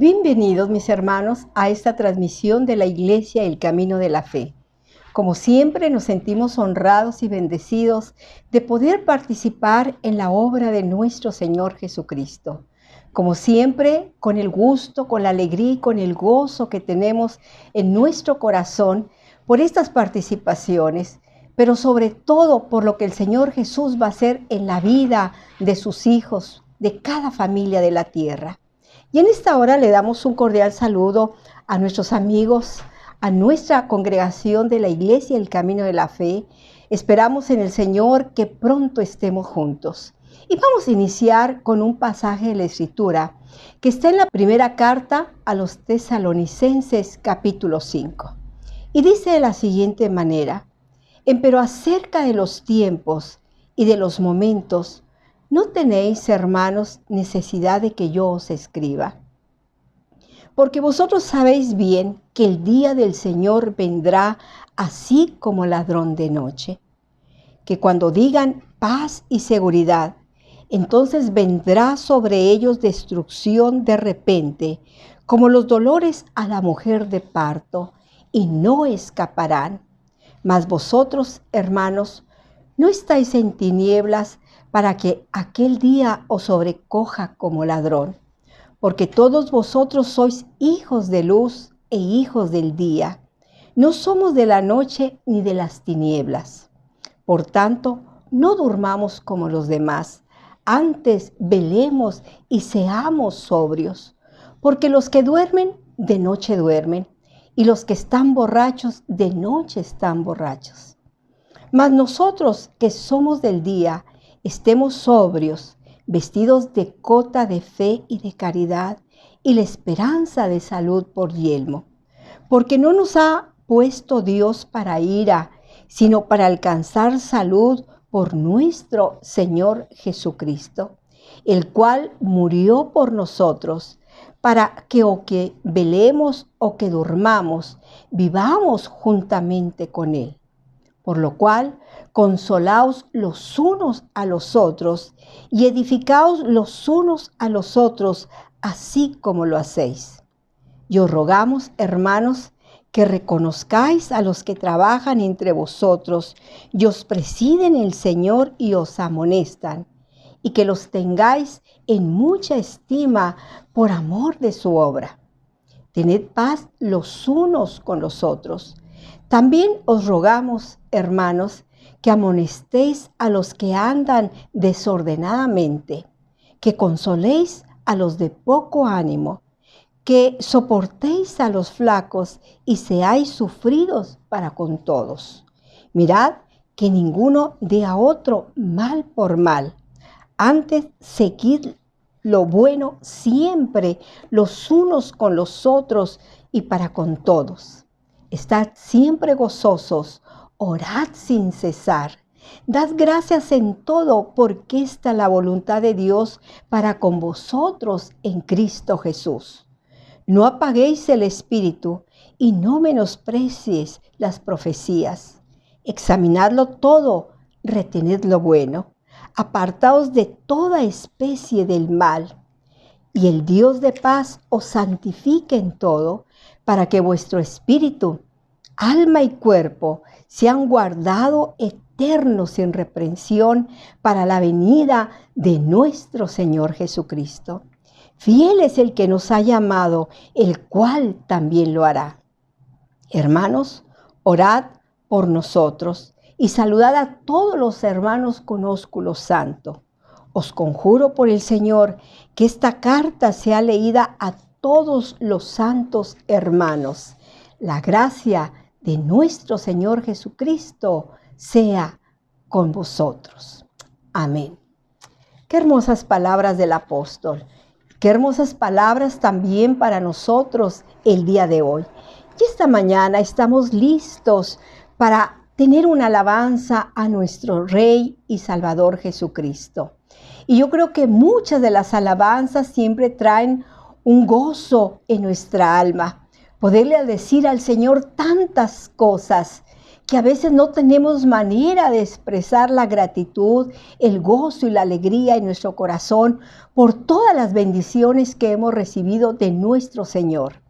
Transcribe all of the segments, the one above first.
Bienvenidos mis hermanos a esta transmisión de la Iglesia El Camino de la Fe. Como siempre nos sentimos honrados y bendecidos de poder participar en la obra de nuestro Señor Jesucristo. Como siempre, con el gusto, con la alegría y con el gozo que tenemos en nuestro corazón por estas participaciones, pero sobre todo por lo que el Señor Jesús va a hacer en la vida de sus hijos, de cada familia de la tierra. Y en esta hora le damos un cordial saludo a nuestros amigos, a nuestra congregación de la Iglesia El Camino de la Fe. Esperamos en el Señor que pronto estemos juntos. Y vamos a iniciar con un pasaje de la Escritura que está en la primera carta a los Tesalonicenses capítulo 5. Y dice de la siguiente manera: Empero acerca de los tiempos y de los momentos, ¿no tenéis, hermanos, necesidad de que yo os escriba? Porque vosotros sabéis bien que el día del Señor vendrá así como ladrón de noche. Que cuando digan paz y seguridad, entonces vendrá sobre ellos destrucción de repente, como los dolores a la mujer de parto, y no escaparán. Mas vosotros, hermanos, no estáis en tinieblas, para que aquel día os sobrecoja como ladrón, porque todos vosotros sois hijos de luz e hijos del día. No somos de la noche ni de las tinieblas. Por tanto, no durmamos como los demás, antes velemos y seamos sobrios, porque los que duermen, de noche duermen, y los que están borrachos, de noche están borrachos. Mas nosotros que somos del día, estemos sobrios, vestidos de cota de fe y de caridad, y la esperanza de salud por yelmo. Porque no nos ha puesto Dios para ira, sino para alcanzar salud por nuestro Señor Jesucristo, el cual murió por nosotros, para que o que velemos o que durmamos, vivamos juntamente con Él. Por lo cual, consolaos los unos a los otros y edificaos los unos a los otros, así como lo hacéis. Y os rogamos, hermanos, que reconozcáis a los que trabajan entre vosotros y os presiden el Señor y os amonestan, y que los tengáis en mucha estima por amor de su obra. Tened paz los unos con los otros. También os rogamos, hermanos, que amonestéis a los que andan desordenadamente, que consoléis a los de poco ánimo, que soportéis a los flacos y seáis sufridos para con todos. Mirad que ninguno dé a otro mal por mal. Antes, seguid lo bueno siempre los unos con los otros y para con todos. Estad siempre gozosos, orad sin cesar. Dad gracias en todo, porque esta es la voluntad de Dios para con vosotros en Cristo Jesús. No apaguéis el espíritu y no menosprecies las profecías. Examinadlo todo, retened lo bueno. Apartaos de toda especie del mal. Y el Dios de paz os santifique en todo, para que vuestro espíritu, alma y cuerpo sean guardados eternos sin reprensión para la venida de nuestro Señor Jesucristo. Fiel es el que nos ha llamado, el cual también lo hará. Hermanos, orad por nosotros y saludad a todos los hermanos con ósculo santo. Os conjuro por el Señor que esta carta sea leída a todos los santos hermanos. La gracia de nuestro Señor Jesucristo sea con vosotros. Amén. Qué hermosas palabras del apóstol. Qué hermosas palabras también para nosotros el día de hoy. Y esta mañana estamos listos para tener una alabanza a nuestro Rey y Salvador Jesucristo. Y yo creo que muchas de las alabanzas siempre traen un gozo en nuestra alma. Poderle decir al Señor tantas cosas que a veces no tenemos manera de expresar la gratitud, el gozo y la alegría en nuestro corazón por todas las bendiciones que hemos recibido de nuestro Señor.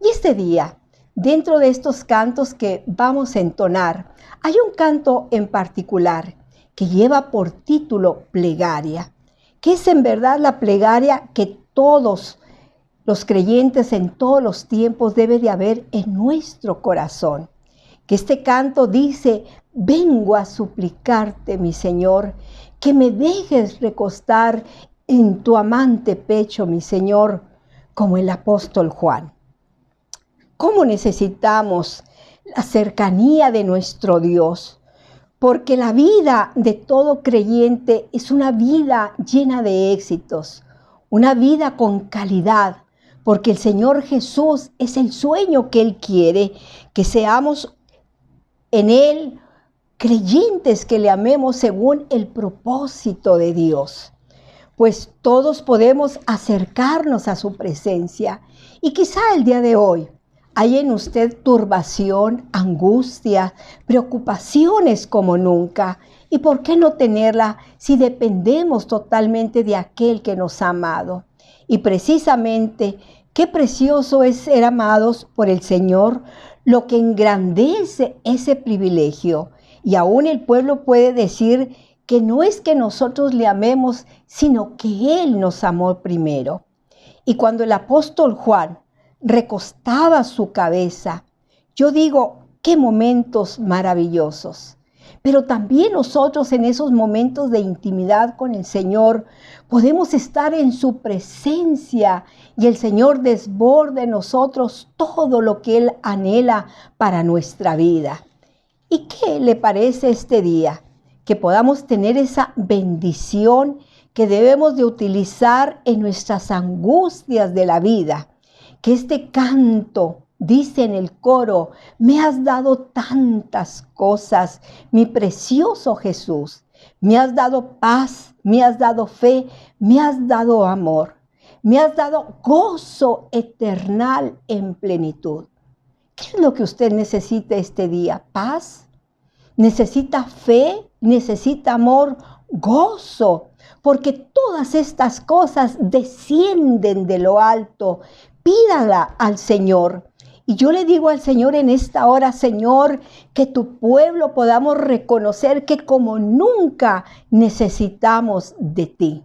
Y este día, dentro de estos cantos que vamos a entonar, hay un canto en particular que lleva por título Plegaria, que es en verdad la plegaria que todos los creyentes en todos los tiempos debe de haber en nuestro corazón. Que este canto dice: vengo a suplicarte, mi Señor, que me dejes recostar en tu amante pecho, mi Señor, como el apóstol Juan. ¿Cómo necesitamos la cercanía de nuestro Dios? Porque la vida de todo creyente es una vida llena de éxitos, una vida con calidad, porque el Señor Jesús es el sueño que Él quiere, que seamos en Él creyentes, que le amemos según el propósito de Dios. Pues todos podemos acercarnos a su presencia y quizá el día de hoy hay en usted turbación, angustia, preocupaciones como nunca. ¿Y por qué no tenerla si dependemos totalmente de aquel que nos ha amado? Y precisamente, qué precioso es ser amados por el Señor, lo que engrandece ese privilegio. Y aún el pueblo puede decir que no es que nosotros le amemos, sino que Él nos amó primero. Y cuando el apóstol Juan recostaba su cabeza, yo digo, qué momentos maravillosos. Pero también nosotros en esos momentos de intimidad con el Señor podemos estar en su presencia y el Señor desborde en nosotros todo lo que Él anhela para nuestra vida. ¿Y qué le parece este día? Que podamos tener esa bendición que debemos de utilizar en nuestras angustias de la vida. Que este canto dice en el coro: me has dado tantas cosas, mi precioso Jesús. Me has dado paz, me has dado fe, me has dado amor. Me has dado gozo eternal en plenitud. ¿Qué es lo que usted necesita este día? ¿Paz? ¿Necesita fe? ¿Necesita amor? Gozo. Porque todas estas cosas descienden de lo alto. Pídala al Señor. Y yo le digo al Señor en esta hora: Señor, que tu pueblo podamos reconocer que como nunca necesitamos de ti.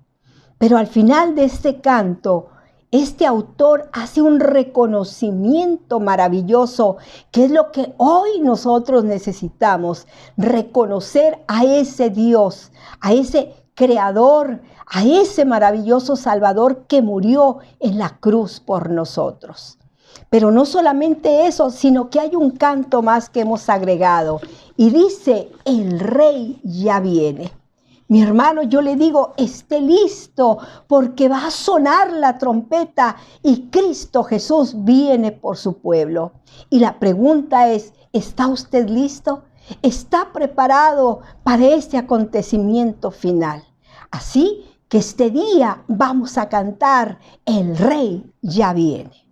Pero al final de este canto, este autor hace un reconocimiento maravilloso, que es lo que hoy nosotros necesitamos: reconocer a ese Dios, a ese Creador, a ese maravilloso Salvador que murió en la cruz por nosotros. Pero no solamente eso, sino que hay un canto más que hemos agregado y dice: el Rey ya viene. Mi hermano, yo le digo, esté listo, porque va a sonar la trompeta y Cristo Jesús viene por su pueblo. Y la pregunta es: ¿está usted listo? ¿Está preparado para este acontecimiento final? Así que este día vamos a cantar: el Rey ya viene.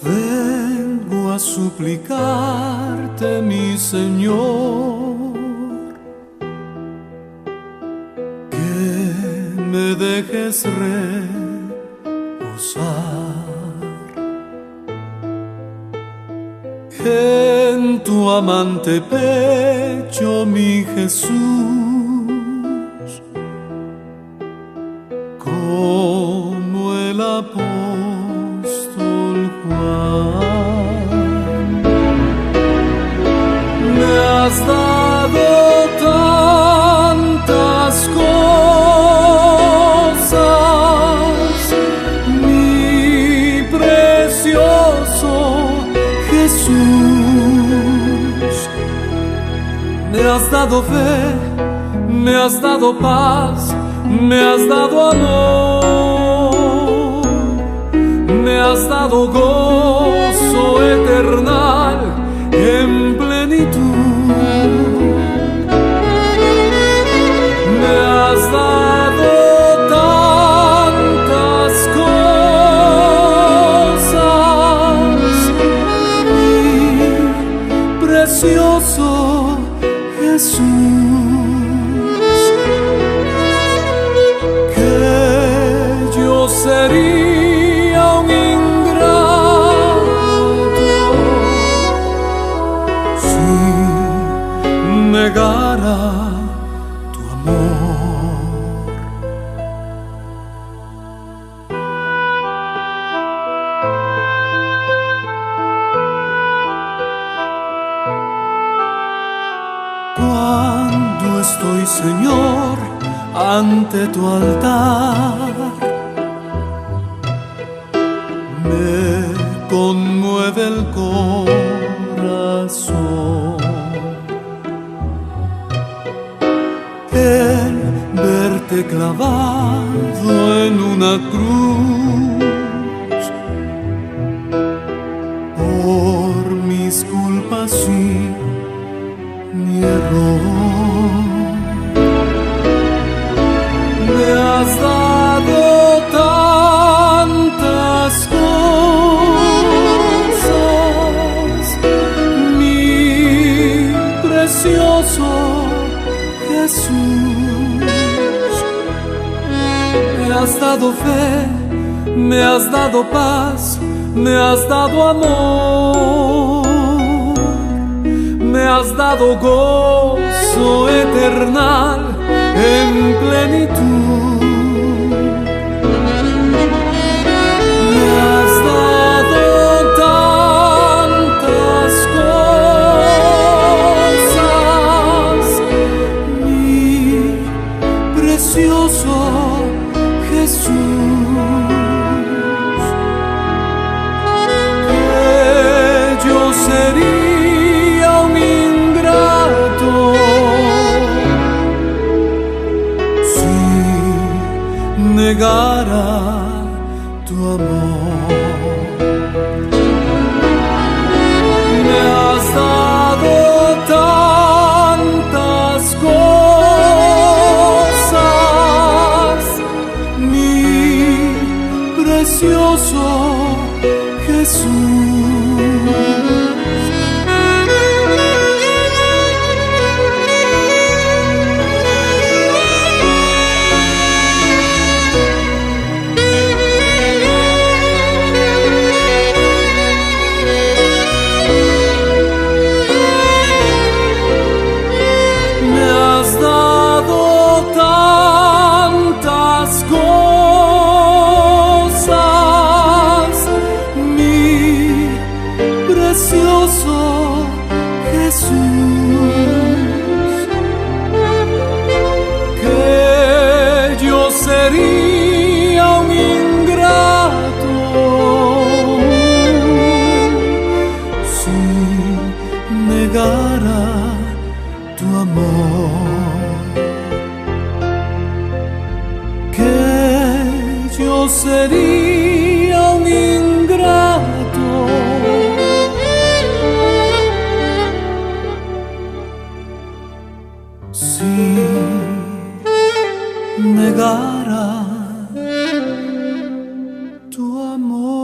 Vengo a suplicarte, mi Señor, que me dejes reposar en tu amante pecho, mi Jesús, como el apóstol Juan. Me has dado tantas cosas, dado fe, me has dado paz, me has dado amor, me has dado gozo eternal en plenitud. Me has dado tantas cosas, mi precioso Jesús, que yo sería un ingrato si negara tu amor. Cuando estoy, Señor, ante tu altar, me conmueve el corazón el verte clavado en una cruz por mis culpas y mi error. Me has dado tantas cosas, mi precioso Jesús. Me has dado fe, me has dado paz, me has dado amor, me has dado gozo eternal en plenitud. Me has dado tantas cosas, mi precioso Jesús, que yo sería un ingrato si negara tu amor. Me has dado tantas cosas, mi precioso Jesús, me has dado tantas cosas, mi precioso Jesús, que yo sería un ingrato si negara tu amor, que yo sería un ingrato si negara tu amor.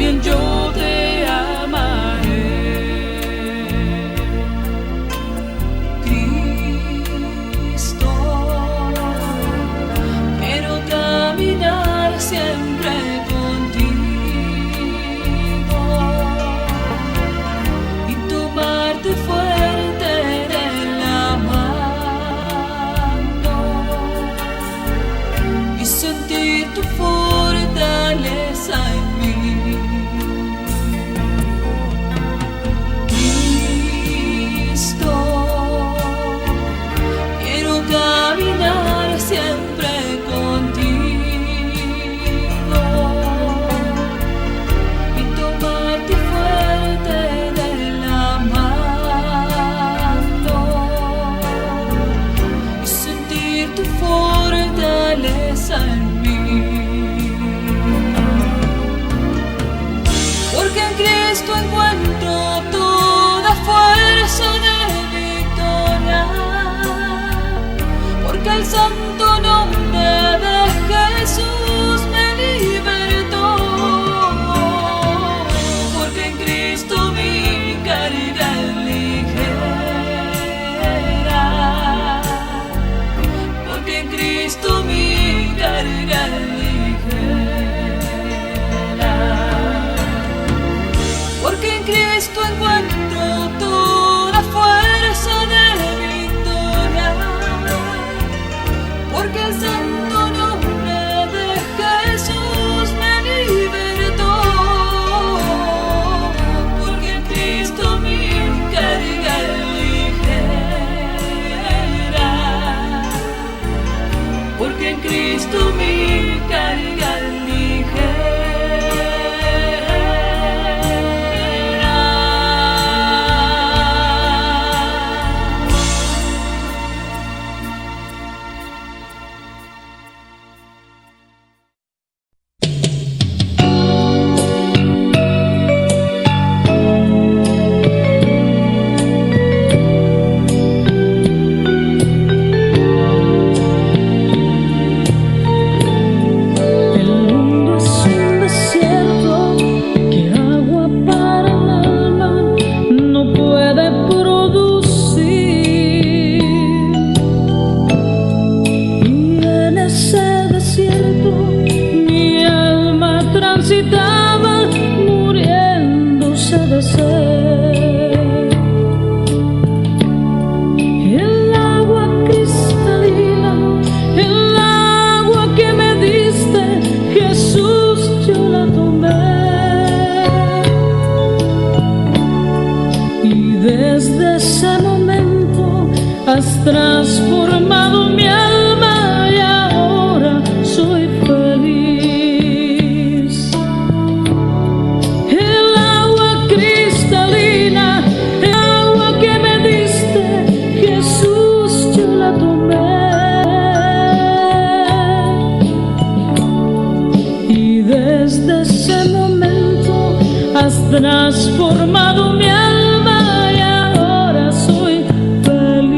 también yo te amaré. Cristo, quiero caminar siempre contigo y tomarte fuerte de la mano y sentir tu fortaleza en mí. Cristo, quiero caminar siempre contigo y tomarte fuerte de la mano y sentir tu fortaleza en mí. Porque en Cristo encuentro toda fuerza de victoria, porque el santo nombre de Jesús me libertó, porque en Cristo mi carga es ligera, porque en Cristo mi carga es ligera, porque en Cristo encuentro toda fuerza de victoria, porque el santo nombre de Jesús me libertó, porque en Cristo mi carga es ligera, porque en Cristo mi carga es ligera. El mundo es un desierto que agua para el alma no puede producir. Y en ese desierto mi alma transitaba muriéndose de sed. El agua cristalina, el agua que me diste, Jesús, yo la tomé. Y desde ese momento has transformado mi alma y ahora soy feliz. El agua cristalina, el agua que me diste, Jesús, yo la tomé. Y desde ese momento has transformado mi alma y ahora soy feliz.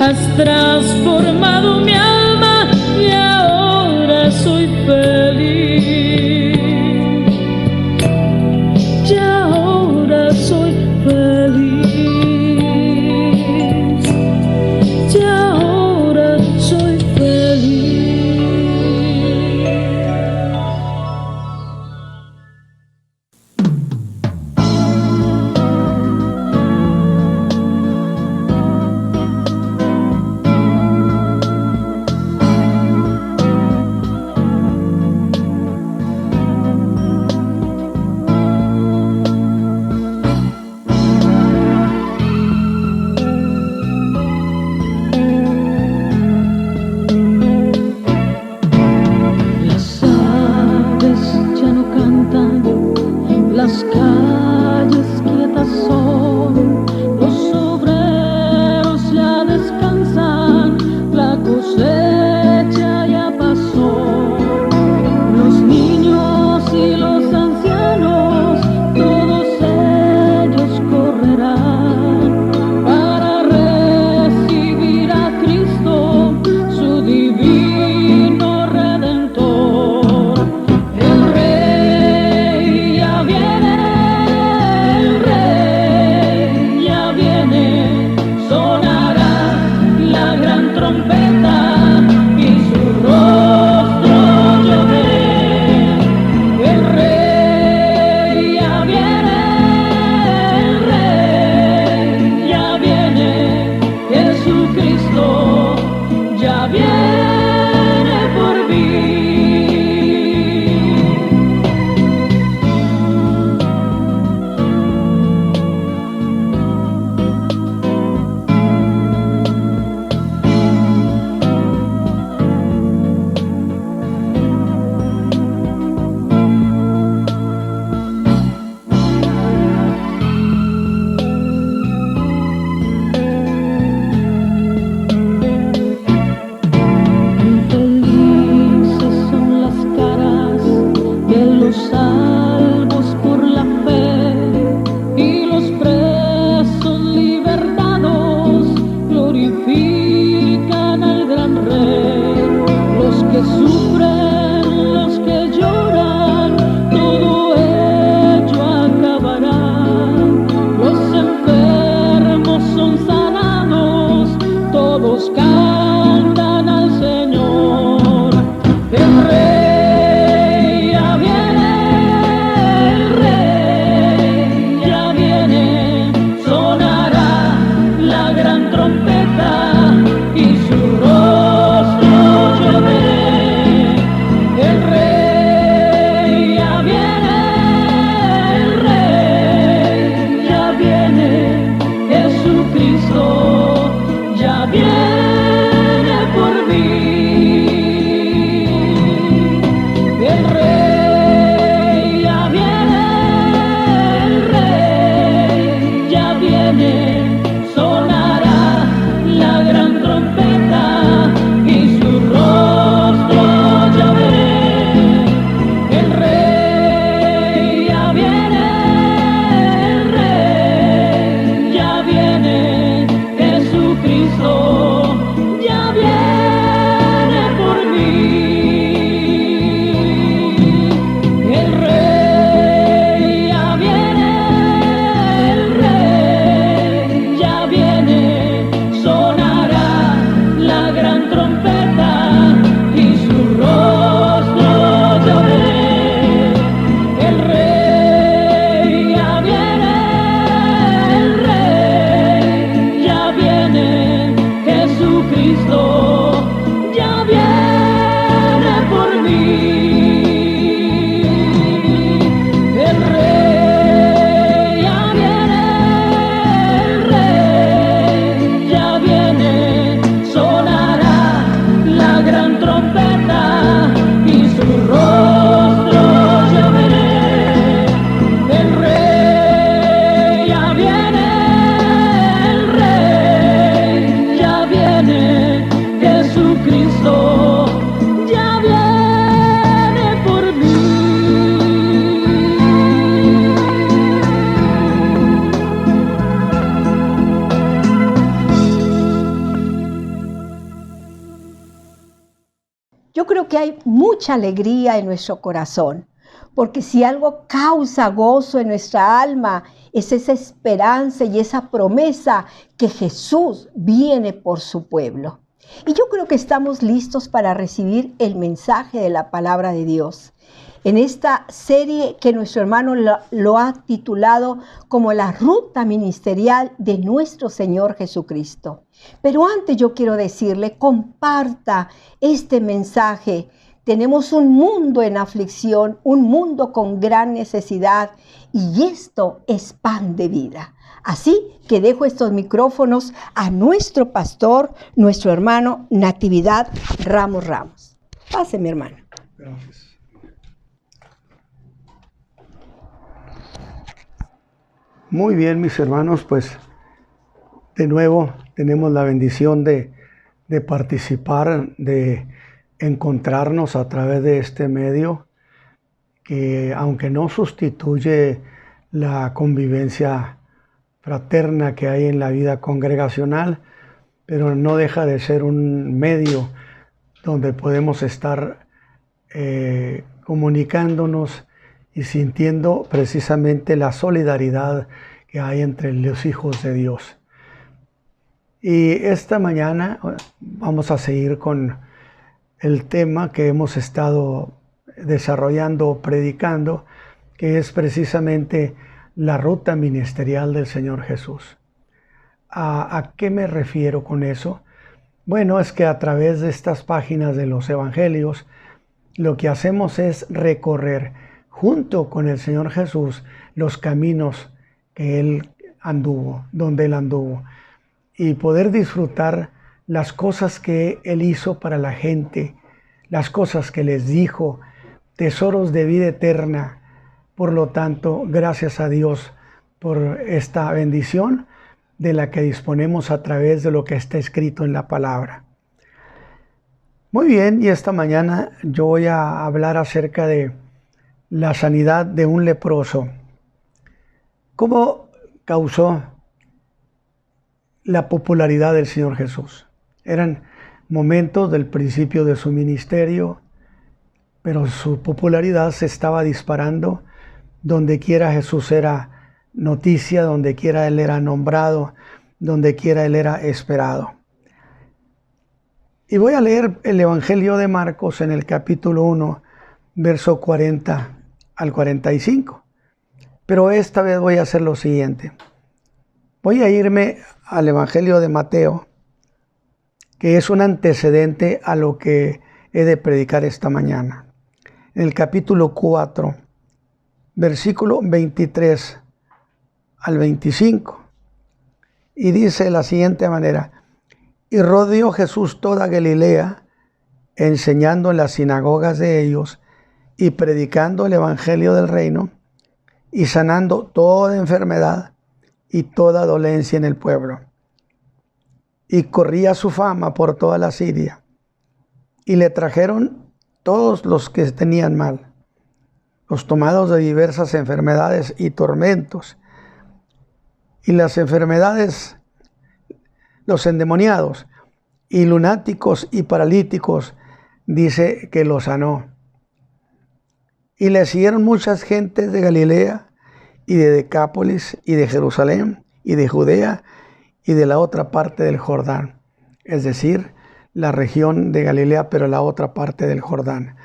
has transformado mi alma y ahora soy feliz. Y ahora soy feliz. Y ahora soy feliz. Las calles quietas son, los obreros ya descansan, la cosecha ya pasó. Los niños y los ancianos, todos ellos correrán para recibir a Cristo, su divino Redentor. El Rey ya viene, el Rey ya viene, sonará la gran trompeta y su rostro yo veré. El Rey ya viene, el Rey ya viene, Jesucristo ya viene por mí. Felices son las caras de los salvos por la fe y los presos libertados glorifican al gran Rey. Los que sufren, los que lloran, todo ello acabará. Los enfermos son sanados, todos cantan al Señor. El Rey ya viene, el Rey ya viene, sonará la gran trompeta y su rostro yo veré. El Rey ya viene, el Rey ya viene, Jesucristo ya viene por mí. El Rey ya viene, el Rey ya viene, sonará la gran trompeta Yo creo que hay mucha alegría en nuestro corazón, porque si algo causa gozo en nuestra alma, es esa esperanza y esa promesa que Jesús viene por su pueblo. Y yo creo que estamos listos para recibir el mensaje de la palabra de Dios. En esta serie que nuestro hermano lo ha titulado como la ruta ministerial de nuestro Señor Jesucristo. Pero antes yo quiero decirle, comparta este mensaje. Tenemos un mundo en aflicción, un mundo con gran necesidad, y esto es pan de vida. Así que dejo estos micrófonos a nuestro pastor, nuestro hermano Natividad Ramos Ramos. Pase, mi hermano. Gracias. Muy bien, mis hermanos, pues de nuevo tenemos la bendición de participar, de encontrarnos a través de este medio que, aunque no sustituye la convivencia fraterna que hay en la vida congregacional, pero no deja de ser un medio donde podemos estar comunicándonos y sintiendo precisamente la solidaridad que hay entre los hijos de Dios. Y esta mañana vamos a seguir con el tema que hemos estado desarrollando, predicando, que es precisamente la ruta ministerial del Señor Jesús. ¿A qué me refiero con eso? Bueno, es que a través de estas páginas de los evangelios, lo que hacemos es recorrer junto con el Señor Jesús los caminos que Él anduvo, donde Él anduvo, y poder disfrutar las cosas que Él hizo para la gente, las cosas que les dijo, tesoros de vida eterna. Por lo tanto, gracias a Dios por esta bendición de la que disponemos a través de lo que está escrito en la palabra. Muy bien, y esta mañana yo voy a hablar acerca de la sanidad de un leproso. ¿Cómo causó la popularidad del Señor Jesús? Eran momentos del principio de su ministerio, pero su popularidad se estaba disparando. Donde quiera Jesús era noticia, donde quiera Él era nombrado, donde quiera Él era esperado. Y voy a leer el Evangelio de Marcos en el capítulo 1, verso 40 al 45. Pero esta vez voy a hacer lo siguiente. Voy a irme al Evangelio de Mateo, que es un antecedente a lo que he de predicar esta mañana. En el capítulo 4, versículo 23 al 25. Y dice de la siguiente manera: y rodeó Jesús toda Galilea, enseñando en las sinagogas de ellos y predicando el evangelio del reino y sanando toda enfermedad y toda dolencia en el pueblo. Y corría su fama por toda la Siria, y le trajeron todos los que tenían mal, los tomados de diversas enfermedades y tormentos, y las enfermedades, los endemoniados, y lunáticos y paralíticos, dice que los sanó. Y le siguieron muchas gentes de Galilea, y de Decápolis, y de Jerusalén, y de Judea, y de la otra parte del Jordán, es decir, la región de Galilea, pero la otra parte del Jordán,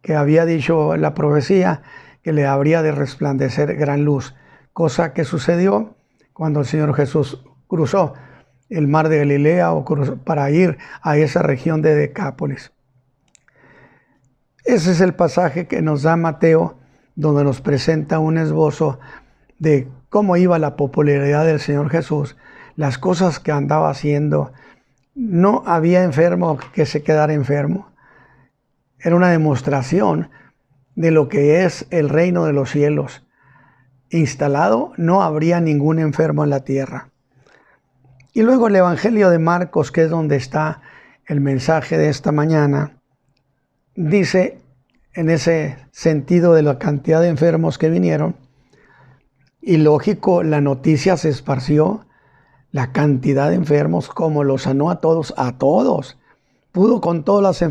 que había dicho la profecía que le habría de resplandecer gran luz, cosa que sucedió cuando el Señor Jesús cruzó el mar de Galilea para ir a esa región de Decápolis. Ese es el pasaje que nos da Mateo, donde nos presenta un esbozo de cómo iba la popularidad del Señor Jesús, las cosas que andaba haciendo. No había enfermo que se quedara enfermo. Era una demostración de lo que es el reino de los cielos. Instalado, no habría ningún enfermo en la tierra. Y luego el Evangelio de Marcos, que es donde está el mensaje de esta mañana, dice en ese sentido de la cantidad de enfermos que vinieron, y lógico, la noticia se esparció, la cantidad de enfermos, como los sanó a todos, pudo con todas las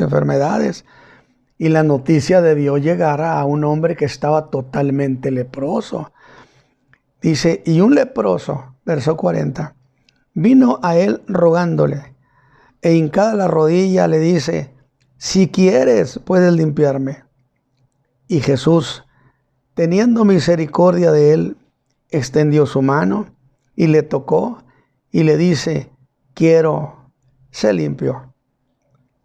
enfermedades, y la noticia debió llegar a un hombre que estaba totalmente leproso. Dice, y un leproso, verso 40, vino a él rogándole, e hincada la rodilla le dice, si quieres, puedes limpiarme. Y Jesús, teniendo misericordia de él, extendió su mano y le tocó y le dice, quiero, sé limpio.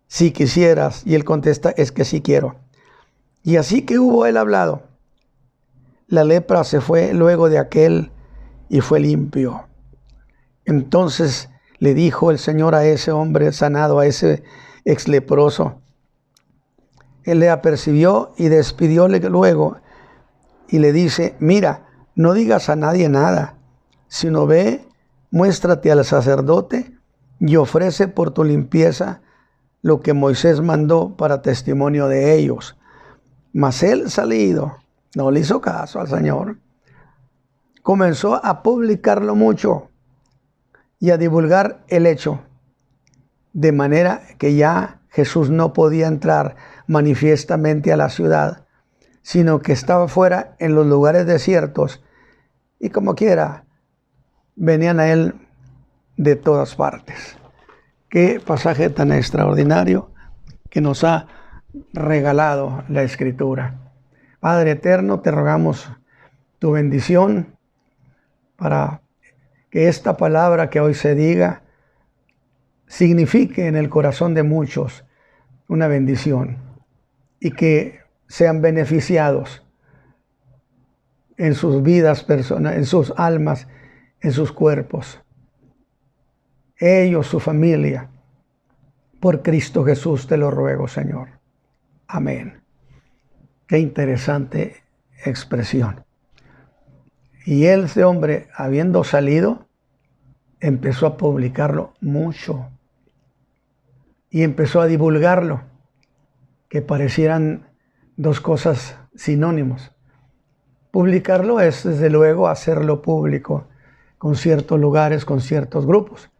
Si quisieras. Y él contesta, es que sí quiero. Y así que hubo él hablado, la lepra se fue luego de aquel y fue limpio. Entonces le dijo el Señor a ese hombre sanado, a ese ex leproso. Él le apercibió y despidióle luego y le dice, mira, no digas a nadie nada, sino ve, muéstrate al sacerdote y ofrece por tu limpieza lo que Moisés mandó para testimonio de ellos. Mas él, salido, no le hizo caso al Señor. Comenzó a publicarlo mucho y a divulgar el hecho, de manera que ya Jesús no podía entrar manifiestamente a la ciudad, sino que estaba fuera en los lugares desiertos, y como quiera, venían a él de todas partes. Qué pasaje tan extraordinario que nos ha regalado la Escritura. Padre eterno, te rogamos tu bendición para que esta palabra que hoy se diga signifique en el corazón de muchos una bendición y que sean beneficiados en sus vidas personales, en sus almas, en sus cuerpos. Ellos, su familia, por Cristo Jesús te lo ruego, Señor. Amén. Qué interesante expresión. Y ese hombre, habiendo salido, empezó a publicarlo mucho y empezó a divulgarlo, que parecieran dos cosas sinónimos. Publicarlo es, desde luego, hacerlo público con ciertos lugares, con ciertos grupos.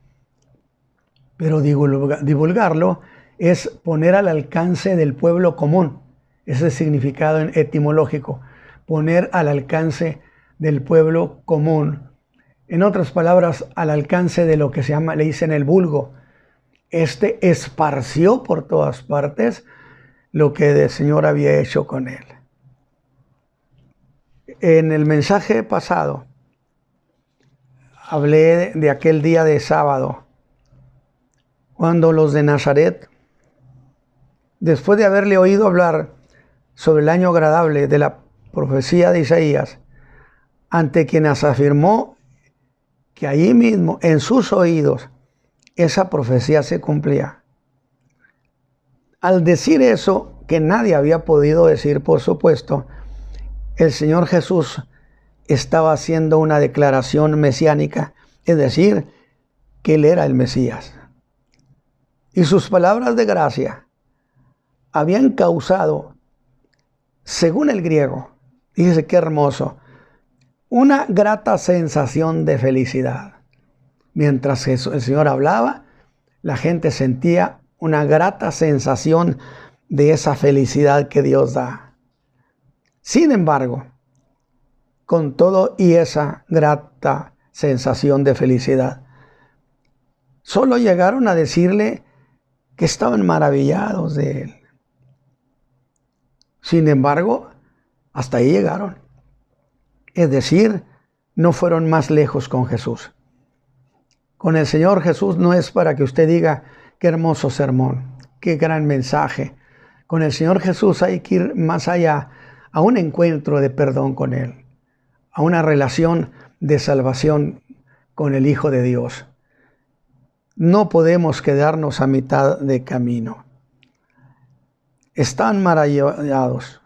Pero divulgarlo es poner al alcance del pueblo común. Ese es el significado etimológico, poner al alcance del pueblo común. En otras palabras, al alcance de lo que le dicen el vulgo. Este esparció por todas partes lo que el Señor había hecho con él. En el mensaje pasado hablé de aquel día de sábado, cuando los de Nazaret, después de haberle oído hablar sobre el año agradable de la profecía de Isaías, ante quienes afirmó que allí mismo, en sus oídos, esa profecía se cumplía. Al decir eso, que nadie había podido decir, por supuesto, el Señor Jesús estaba haciendo una declaración mesiánica, es decir, que Él era el Mesías. Y sus palabras de gracia habían causado, según el griego, fíjese qué hermoso, una grata sensación de felicidad. Mientras el Señor hablaba, la gente sentía una grata sensación de esa felicidad que Dios da. Sin embargo, con todo y esa grata sensación de felicidad, solo llegaron a decirle que estaban maravillados de él. Sin embargo, hasta ahí llegaron. Es decir, no fueron más lejos con Jesús. Con el Señor Jesús no es para que usted diga, qué hermoso sermón, qué gran mensaje. Con el Señor Jesús hay que ir más allá, a un encuentro de perdón con Él, a una relación de salvación con el Hijo de Dios. No podemos quedarnos a mitad de camino. Están maravillados,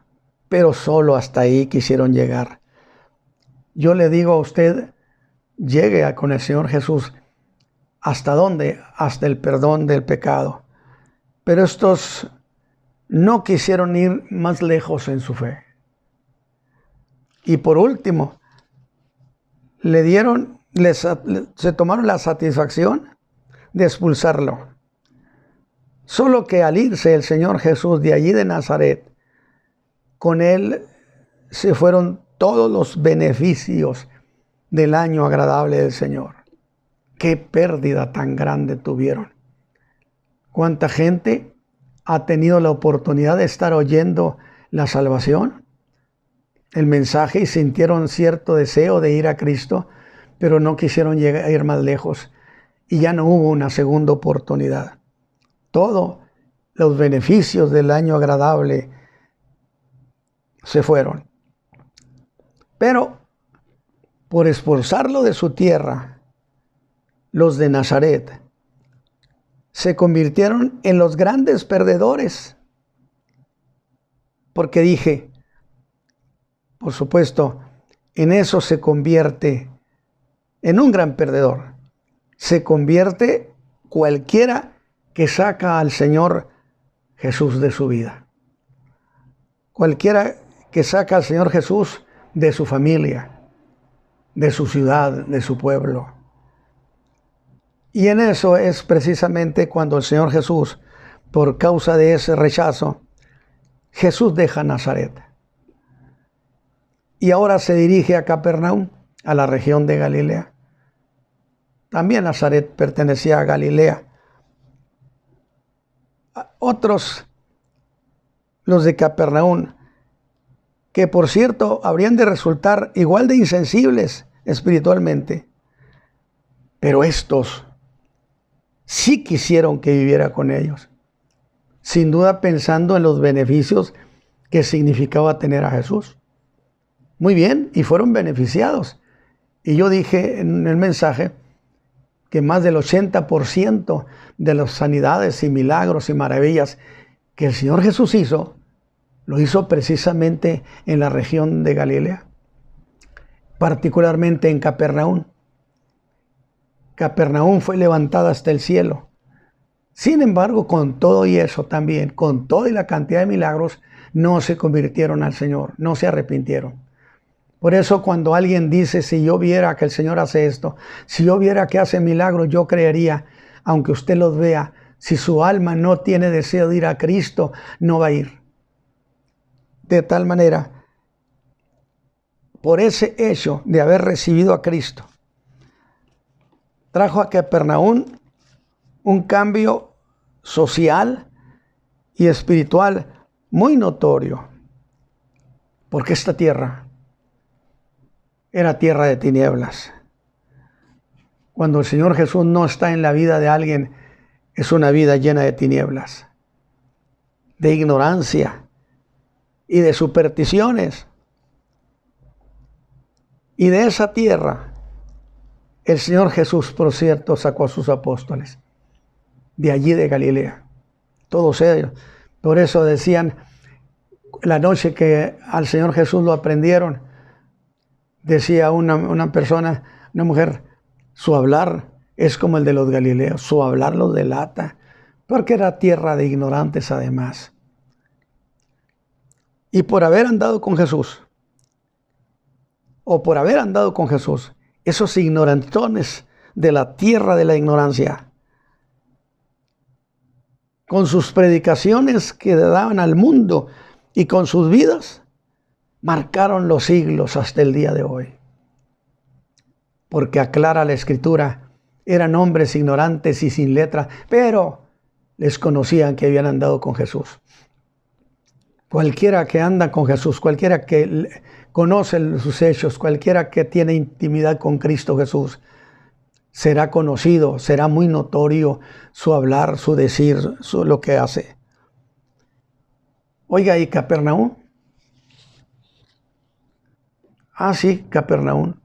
pero solo hasta ahí quisieron llegar. Yo le digo a usted, llegue con el Señor Jesús. ¿Hasta dónde? Hasta el perdón del pecado. Pero estos no quisieron ir más lejos en su fe. Y por último, se tomaron la satisfacción de expulsarlo. Solo que al irse el Señor Jesús de allí de Nazaret, con él se fueron todos los beneficios del año agradable del Señor. Qué pérdida tan grande tuvieron. ¿Cuánta gente ha tenido la oportunidad de estar oyendo la salvación, el mensaje, y sintieron cierto deseo de ir a Cristo, pero no quisieron ir más lejos y ya no hubo una segunda oportunidad? Todos los beneficios del año agradable se fueron. Pero por expulsarlo de su tierra, los de Nazaret se convirtieron en los grandes perdedores. Porque dije, por supuesto, en eso se convierte en un gran perdedor. Se convierte cualquiera que saca al Señor Jesús de su vida. Cualquiera que saca al Señor Jesús de su familia, de su ciudad, de su pueblo. Y en eso es precisamente cuando el Señor Jesús, por causa de ese rechazo, Jesús deja Nazaret. Y ahora se dirige a Capernaum, a la región de Galilea. También Nazaret pertenecía a Galilea. Otros, los de Capernaum, que por cierto habrían de resultar igual de insensibles espiritualmente, pero estos sí quisieron que viviera con ellos, sin duda pensando en los beneficios que significaba tener a Jesús. Muy bien, y fueron beneficiados. Y yo dije en el mensaje que más del 80% de las sanidades y milagros y maravillas que el Señor Jesús hizo, lo hizo precisamente en la región de Galilea, particularmente en Capernaum. Capernaum fue levantada hasta el cielo. Sin embargo, con todo y eso también, con toda la cantidad de milagros, no se convirtieron al Señor, no se arrepintieron. Por eso cuando alguien dice, si yo viera que el Señor hace esto, si yo viera que hace milagros, yo creería, aunque usted los vea. Si su alma no tiene deseo de ir a Cristo, no va a ir. De tal manera, por ese hecho de haber recibido a Cristo, trajo a Capernaum un cambio social y espiritual muy notorio, porque esta tierra era tierra de tinieblas. Cuando el Señor Jesús no está en la vida de alguien, es una vida llena de tinieblas, de ignorancia y de supersticiones. Y de esa tierra, el Señor Jesús, por cierto, sacó a sus apóstoles, de allí de Galilea, todos ellos. Por eso decían, la noche que al Señor Jesús lo aprendieron, decía una persona, una mujer, su hablar es como el de los galileos, su hablar los delata, porque era tierra de ignorantes además. Y por haber andado con Jesús, esos ignorantones de la tierra de la ignorancia, con sus predicaciones que daban al mundo y con sus vidas, marcaron los siglos hasta el día de hoy. Porque aclara la Escritura, eran hombres ignorantes y sin letra, pero les conocían que habían andado con Jesús. Cualquiera que anda con Jesús, cualquiera que conoce sus hechos, cualquiera que tiene intimidad con Cristo Jesús, será conocido, será muy notorio su hablar, su decir, lo que hace. Oiga, ¿y Capernaum? Ah, sí, Capernaum.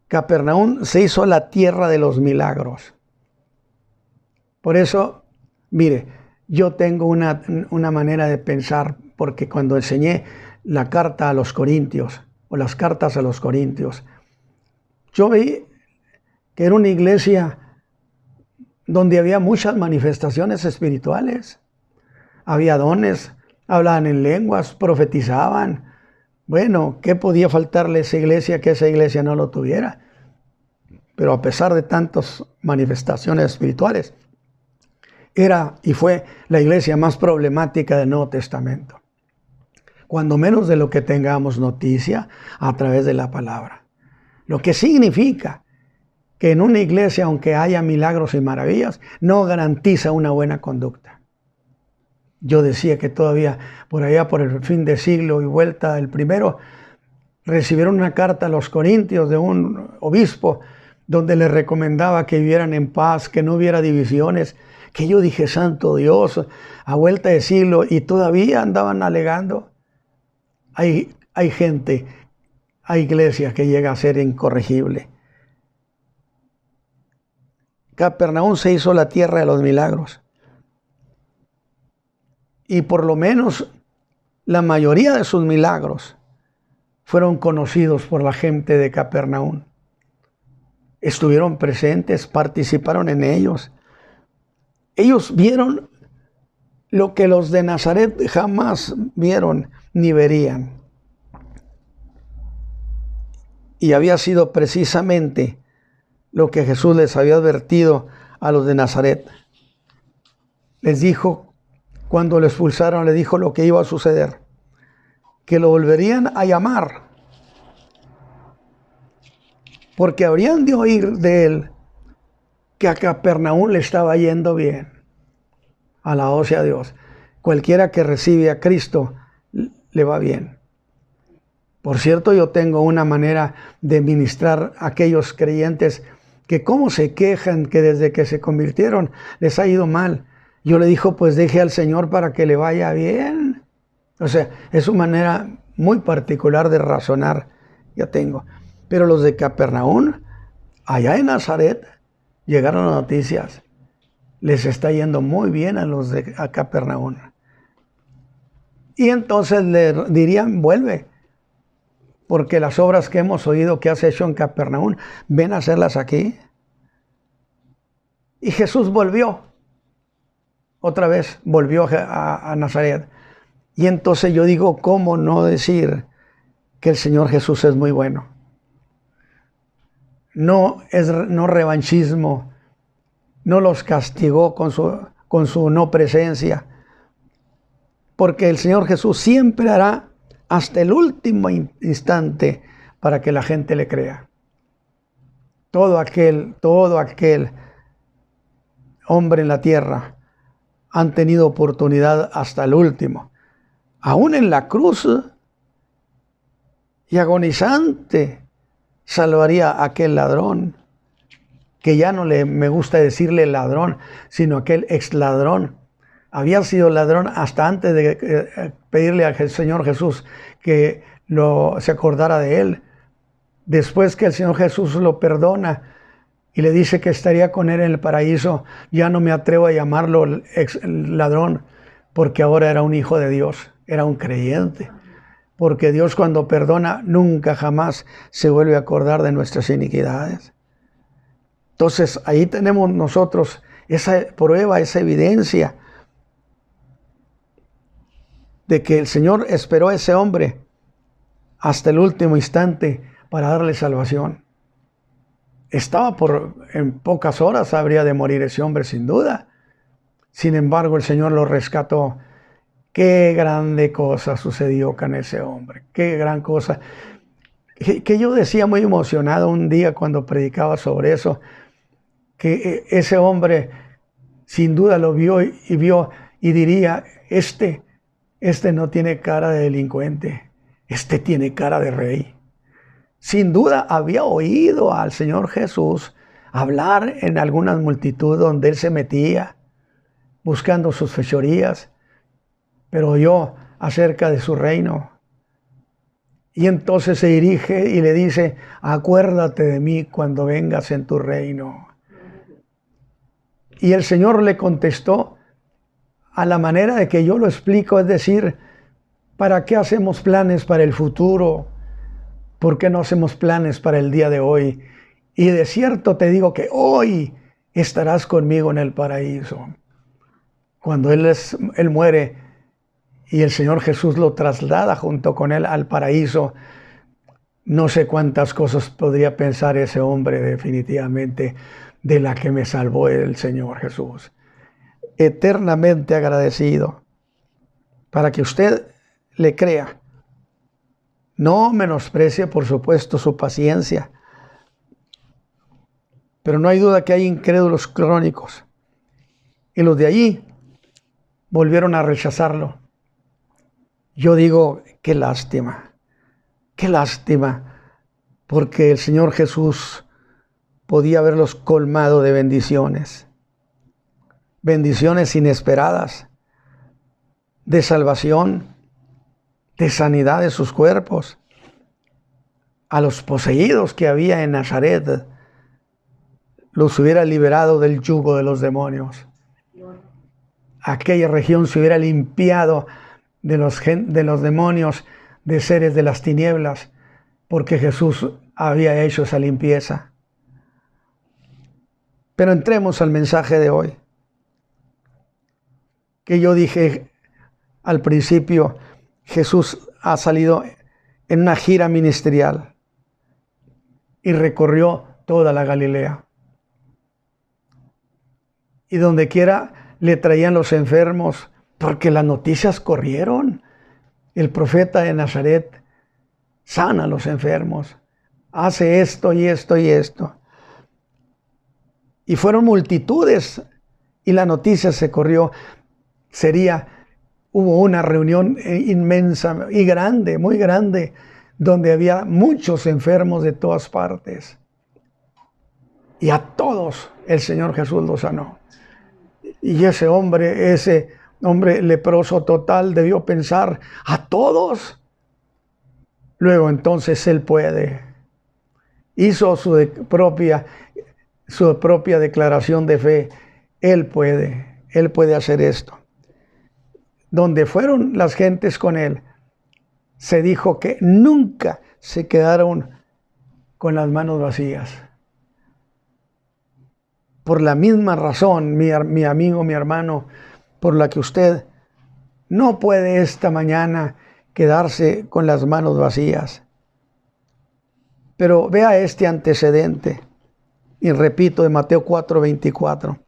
Capernaum se hizo la tierra de los milagros. Por eso, mire, yo tengo una manera de pensar, porque cuando enseñé la carta a los Corintios, o las cartas a los Corintios, yo vi que era una iglesia donde había muchas manifestaciones espirituales. Había dones, hablaban en lenguas, profetizaban. Bueno, ¿qué podía faltarle a esa iglesia que esa iglesia no lo tuviera? Pero a pesar de tantas manifestaciones espirituales, era y fue la iglesia más problemática del Nuevo Testamento. Cuando menos de lo que tengamos noticia a través de la palabra. Lo que significa que en una iglesia, aunque haya milagros y maravillas, no garantiza una buena conducta. Yo decía que todavía por allá, por el fin de siglo y vuelta del primero, recibieron una carta a los corintios de un obispo donde les recomendaba que vivieran en paz, que no hubiera divisiones, que yo dije, santo Dios, a vuelta de siglo, y todavía andaban alegando. Hay gente, hay iglesia que llega a ser incorregible. Capernaum se hizo la tierra de los milagros. Y por lo menos la mayoría de sus milagros fueron conocidos por la gente de Capernaum. Estuvieron presentes, participaron en ellos. Ellos vieron lo que los de Nazaret jamás vieron ni verían. Y había sido precisamente lo que Jesús les había advertido a los de Nazaret. Les dijo, cuando lo expulsaron, les dijo lo que iba a suceder, que lo volverían a llamar, porque habrían de oír de él que a Capernaum le estaba yendo bien. Alabado sea Dios. Cualquiera que recibe a Cristo le va bien. Por cierto, yo tengo una manera de ministrar a aquellos creyentes que cómo se quejan que desde que se convirtieron les ha ido mal. Yo le digo, pues deje al Señor para que le vaya bien. O sea, es una manera muy particular de razonar. Yo tengo. Pero los de Capernaum, allá en Nazaret, llegaron las noticias. Les está yendo muy bien a los de Capernaum. Y entonces le dirían, vuelve. Porque las obras que hemos oído que has hecho en Capernaum, ven a hacerlas aquí. Y Jesús volvió. Otra vez volvió a Nazaret. Y entonces yo digo, ¿cómo no decir que el Señor Jesús es muy bueno? No revanchismo, no los castigó con su no presencia, porque el Señor Jesús siempre hará hasta el último instante para que la gente le crea. Todo aquel hombre en la tierra han tenido oportunidad hasta el último, aún en la cruz y agonizante. Salvaría a aquel ladrón, que ya no me gusta decirle ladrón, sino aquel ex ladrón. Había sido ladrón hasta antes de pedirle al Señor Jesús que se acordara de él. Después que el Señor Jesús lo perdona y le dice que estaría con él en el paraíso, ya no me atrevo a llamarlo ex ladrón, porque ahora era un hijo de Dios, era un creyente. Porque Dios cuando perdona nunca jamás se vuelve a acordar de nuestras iniquidades. Entonces ahí tenemos nosotros esa prueba, esa evidencia de que el Señor esperó a ese hombre hasta el último instante para darle salvación. En pocas horas habría de morir ese hombre sin duda. Sin embargo, el Señor lo rescató. Qué grande cosa sucedió con ese hombre, qué gran cosa. Que yo decía muy emocionado un día cuando predicaba sobre eso, que ese hombre sin duda lo vio y diría, este no tiene cara de delincuente, este tiene cara de rey. Sin duda había oído al Señor Jesús hablar en algunas multitudes donde él se metía, buscando sus fechorías, pero oyó acerca de su reino. Y entonces se dirige y le dice, acuérdate de mí cuando vengas en tu reino. Y el Señor le contestó a la manera de que yo lo explico, es decir, ¿para qué hacemos planes para el futuro? ¿Por qué no hacemos planes para el día de hoy? Y de cierto te digo que hoy estarás conmigo en el paraíso. Cuando Él muere, y el Señor Jesús lo traslada junto con él al paraíso. No sé cuántas cosas podría pensar ese hombre definitivamente de la que me salvó el Señor Jesús. eternamente agradecido, para que usted le crea. No menosprecie, por supuesto, su paciencia, pero no hay duda que hay incrédulos crónicos, y los de allí volvieron a rechazarlo. Yo digo, qué lástima, porque el Señor Jesús podía haberlos colmado de bendiciones inesperadas, de salvación, de sanidad de sus cuerpos. A los poseídos que había en Nazaret, los hubiera liberado del yugo de los demonios. Aquella región se hubiera limpiado de los demonios, de seres de las tinieblas, porque Jesús había hecho esa limpieza. Pero entremos al mensaje de hoy, que yo dije al principio. Jesús ha salido en una gira ministerial y recorrió toda la Galilea. Y donde quiera le traían los enfermos, porque las noticias corrieron. El profeta de Nazaret sana a los enfermos, hace esto y esto y esto. Y fueron multitudes y la noticia se corrió. Hubo una reunión inmensa y grande, muy grande, donde había muchos enfermos de todas partes. Y a todos el Señor Jesús los sanó. Y ese hombre leproso total debió pensar, ¿a todos? Luego entonces Él puede. Hizo su propia declaración de fe. Él puede hacer esto. Donde fueron las gentes con Él, se dijo que nunca se quedaron con las manos vacías. Por la misma razón, mi amigo, mi hermano, por la que usted no puede esta mañana quedarse con las manos vacías. Pero vea este antecedente, y repito, de Mateo 4:24.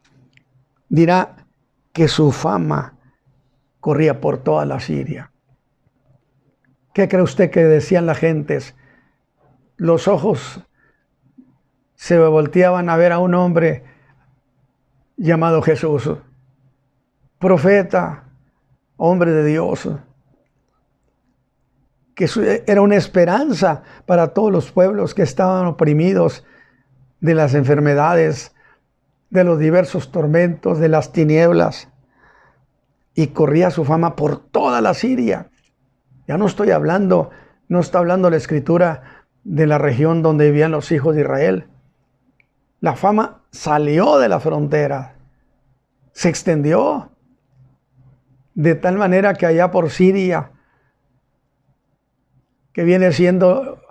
Dirá que su fama corría por toda la Siria. ¿Qué cree usted que decían las gentes? Los ojos se volteaban a ver a un hombre llamado Jesús, profeta, hombre de Dios, que era una esperanza para todos los pueblos que estaban oprimidos de las enfermedades, de los diversos tormentos, de las tinieblas. Y corría su fama por toda la Siria. Ya no está hablando la Escritura de la región donde vivían los hijos de Israel. La fama salió de la frontera, se extendió, de tal manera que allá por Siria, que viene siendo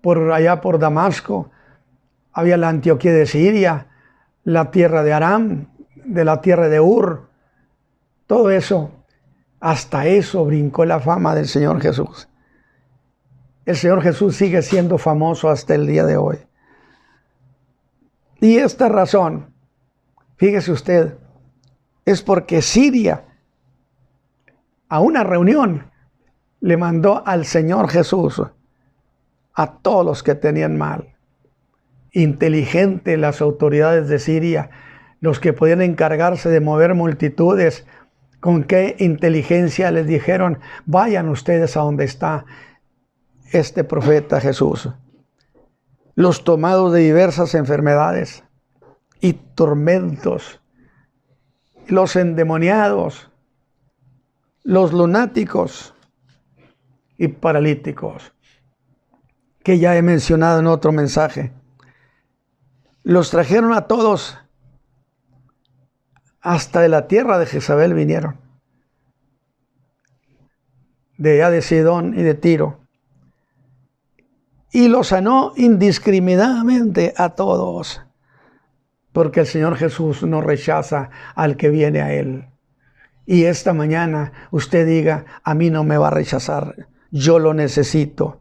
por allá por Damasco, había la Antioquía de Siria, la tierra de Aram, de la tierra de Ur. Todo eso, hasta eso brincó la fama del Señor Jesús. El Señor Jesús sigue siendo famoso hasta el día de hoy. Y esta razón, fíjese usted, es porque Siria, a una reunión, le mandó al Señor Jesús a todos los que tenían mal. Inteligente las autoridades de Siria, los que podían encargarse de mover multitudes. Con qué inteligencia les dijeron, vayan ustedes a donde está este profeta Jesús. Los tomados de diversas enfermedades y tormentos, los endemoniados, los lunáticos y paralíticos, que ya he mencionado en otro mensaje. Los trajeron a todos. Hasta de la tierra de Jezabel vinieron, de allá de Sidón y de Tiro, y los sanó indiscriminadamente a todos, porque el Señor Jesús no rechaza al que viene a Él. Y esta mañana usted diga, a mí no me va a rechazar, yo lo necesito.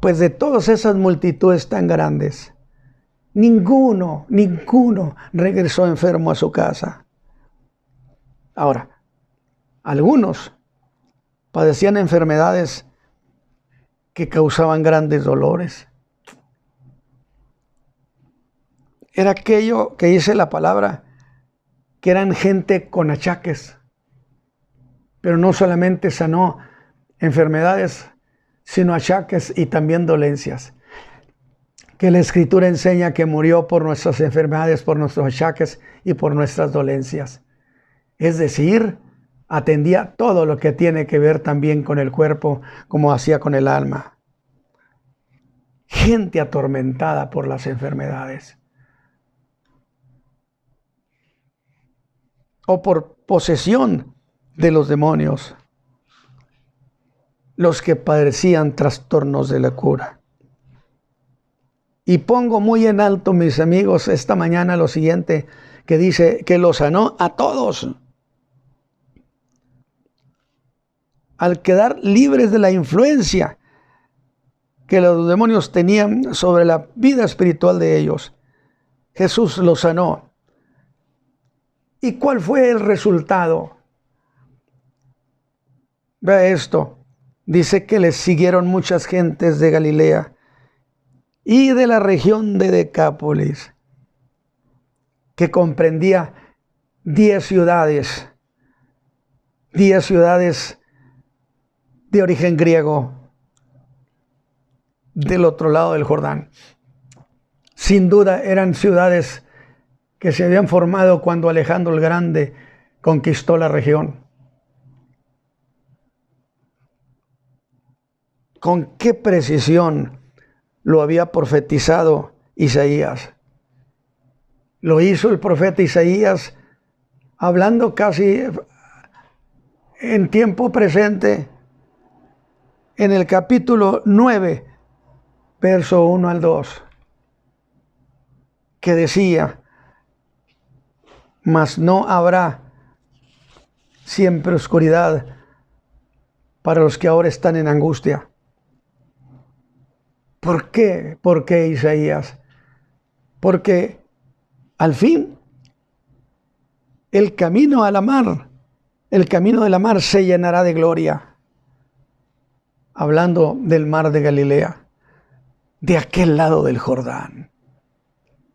Pues de todas esas multitudes tan grandes, ninguno regresó enfermo a su casa. Ahora, algunos padecían enfermedades que causaban grandes dolores. Era aquello que dice la palabra, que eran gente con achaques. Pero no solamente sanó enfermedades, sino achaques y también dolencias. Que la Escritura enseña que murió por nuestras enfermedades, por nuestros achaques y por nuestras dolencias. Es decir, atendía todo lo que tiene que ver también con el cuerpo, como hacía con el alma. Gente atormentada por las enfermedades. O por posesión de los demonios. Los que padecían trastornos de locura. Y pongo muy en alto, mis amigos, esta mañana lo siguiente, que dice que los sanó a todos. Al quedar libres de la influencia que los demonios tenían sobre la vida espiritual de ellos, Jesús los sanó. ¿Y cuál fue el resultado? Vea esto. Dice que les siguieron muchas gentes de Galilea y de la región de Decápolis, que comprendía 10 ciudades. 10 ciudades de origen griego del otro lado del Jordán. Sin duda eran ciudades que se habían formado cuando Alejandro el Grande conquistó la región. Con qué precisión lo había profetizado Isaías. Lo hizo el profeta Isaías hablando casi en tiempo presente en el capítulo 9, verso 1 al 2, que decía: mas no habrá siempre oscuridad para los que ahora están en angustia. ¿Por qué? ¿Por qué, Isaías? Porque al fin el camino a la mar, el camino de la mar se llenará de gloria. Hablando del mar de Galilea, de aquel lado del Jordán.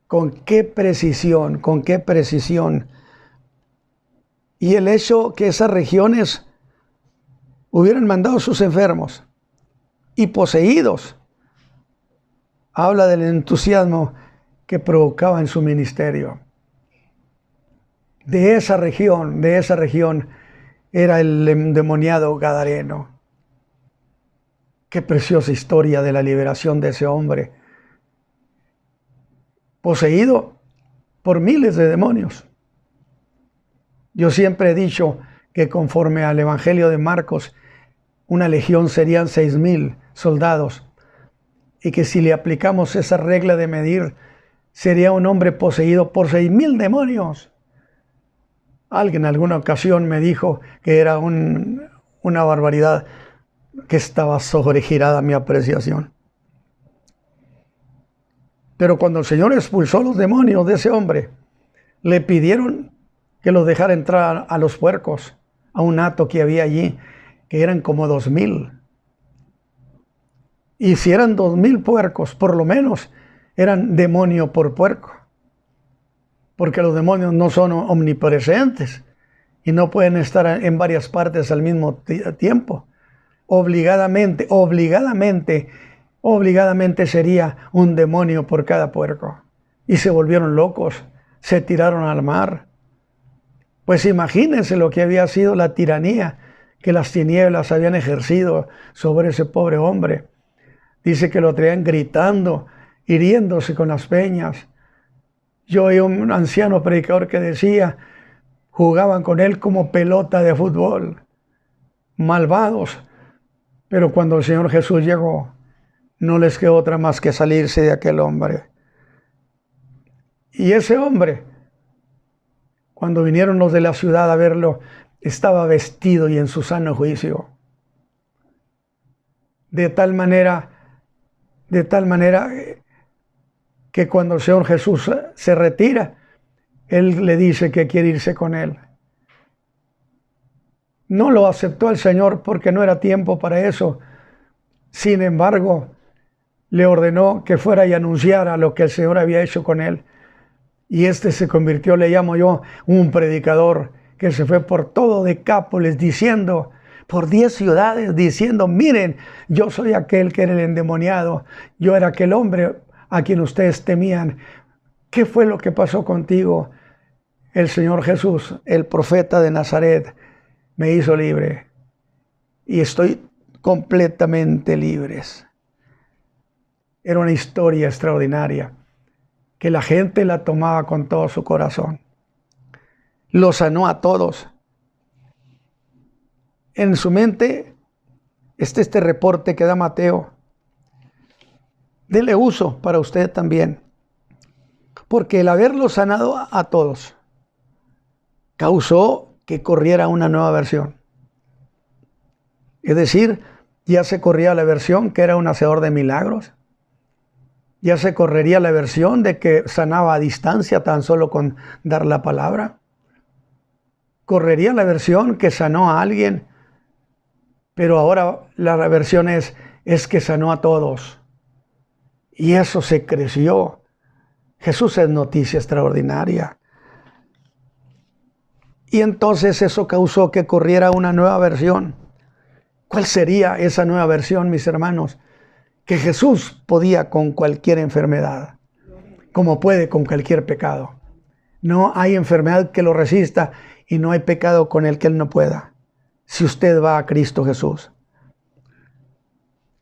Con qué precisión, con qué precisión. Y el hecho que esas regiones hubieran mandado sus enfermos y poseídos, habla del entusiasmo que provocaba en su ministerio. De esa región era el endemoniado gadareno. Qué preciosa historia de la liberación de ese hombre, poseído por miles de demonios. Yo siempre he dicho que conforme al Evangelio de Marcos, una legión serían 6,000 soldados, y que si le aplicamos esa regla de medir, sería un hombre poseído por 6,000 demonios. Alguien en alguna ocasión me dijo que era una barbaridad, que estaba sobregirada mi apreciación. Pero cuando el Señor expulsó los demonios de ese hombre, le pidieron que los dejara entrar a los puercos, a un hato que había allí, que eran como 2,000. Y si eran 2,000 puercos, por lo menos eran demonio por puerco. Porque los demonios no son omnipresentes y no pueden estar en varias partes al mismo tiempo. Obligadamente sería un demonio por cada puerco. Y se volvieron locos, se tiraron al mar. Pues imagínense lo que había sido la tiranía que las tinieblas habían ejercido sobre ese pobre hombre. Dice que lo traían gritando, hiriéndose con las peñas. Yo oí un anciano predicador que decía, jugaban con él como pelota de fútbol, malvados. Pero cuando el Señor Jesús llegó, no les quedó otra más que salirse de aquel hombre. Y ese hombre, cuando vinieron los de la ciudad a verlo, estaba vestido y en su sano juicio. De tal manera que cuando el Señor Jesús se retira, Él le dice que quiere irse con Él. no lo aceptó el Señor porque no era tiempo para eso. Sin embargo, le ordenó que fuera y anunciara lo que el Señor había hecho con él. Y este se convirtió, le llamo yo, un predicador que se fue por todo Decápolis diciendo, por 10 ciudades diciendo, miren, yo soy aquel que era el endemoniado, yo era aquel hombre a quien ustedes temían. ¿Qué fue lo que pasó contigo? El Señor Jesús, el profeta de Nazaret, me hizo libre y estoy completamente libre. Era una historia extraordinaria que la gente la tomaba con todo su corazón. Lo sanó a todos. En su mente está este reporte que da Mateo. Dele uso para usted también, porque el haberlo sanado a todos causó que corriera una nueva versión. Es decir, ya se corría la versión que era un hacedor de milagros. Ya se correría la versión de que sanaba a distancia tan solo con dar la palabra. Correría la versión que sanó a alguien, pero ahora la versión es que sanó a todos. Y eso se creció. Jesús es noticia extraordinaria. Y entonces eso causó que corriera una nueva versión. ¿Cuál sería esa nueva versión, mis hermanos? Que Jesús podía con cualquier enfermedad, como puede con cualquier pecado. No hay enfermedad que lo resista y no hay pecado con el que Él no pueda, si usted va a Cristo Jesús.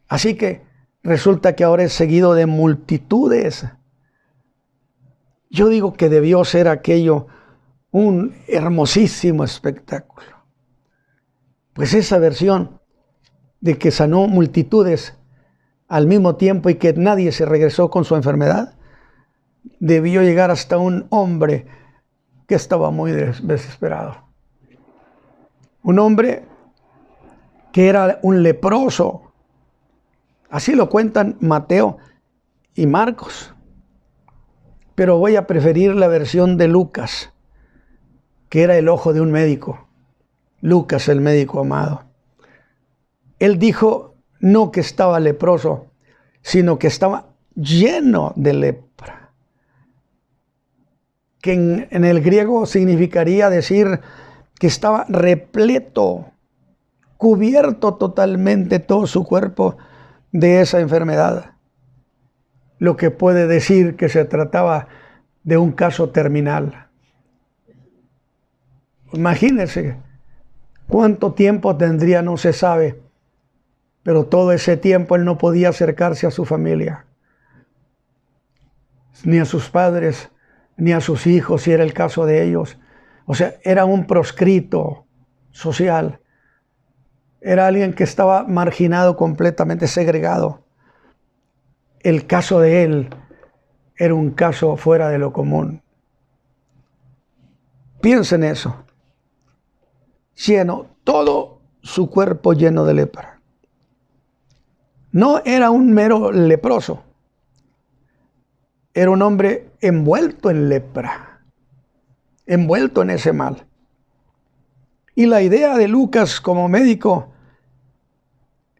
Así que resulta que ahora es seguido de multitudes. Yo digo que debió ser aquello un hermosísimo espectáculo. Pues esa versión de que sanó multitudes al mismo tiempo y que nadie se regresó con su enfermedad, debió llegar hasta un hombre que estaba muy desesperado. Un hombre que era un leproso. Así lo cuentan Mateo y Marcos. Pero voy a preferir la versión de Lucas, que era el ojo de un médico. Lucas, el médico amado. Él dijo no que estaba leproso, sino que estaba lleno de lepra. Que en el griego significaría decir que estaba repleto, cubierto totalmente todo su cuerpo de esa enfermedad. Lo que puede decir que se trataba de un caso terminal. Imagínense cuánto tiempo tendría, no se sabe, pero todo ese tiempo él no podía acercarse a su familia, ni a sus padres, ni a sus hijos, si era el caso de ellos. O sea, era un proscrito social. Era alguien que estaba marginado, completamente segregado. El caso de él era un caso fuera de lo común. Piensen en eso. Lleno, todo su cuerpo lleno de lepra. No era un mero leproso. Era un hombre envuelto en lepra, envuelto en ese mal. Y la idea de Lucas como médico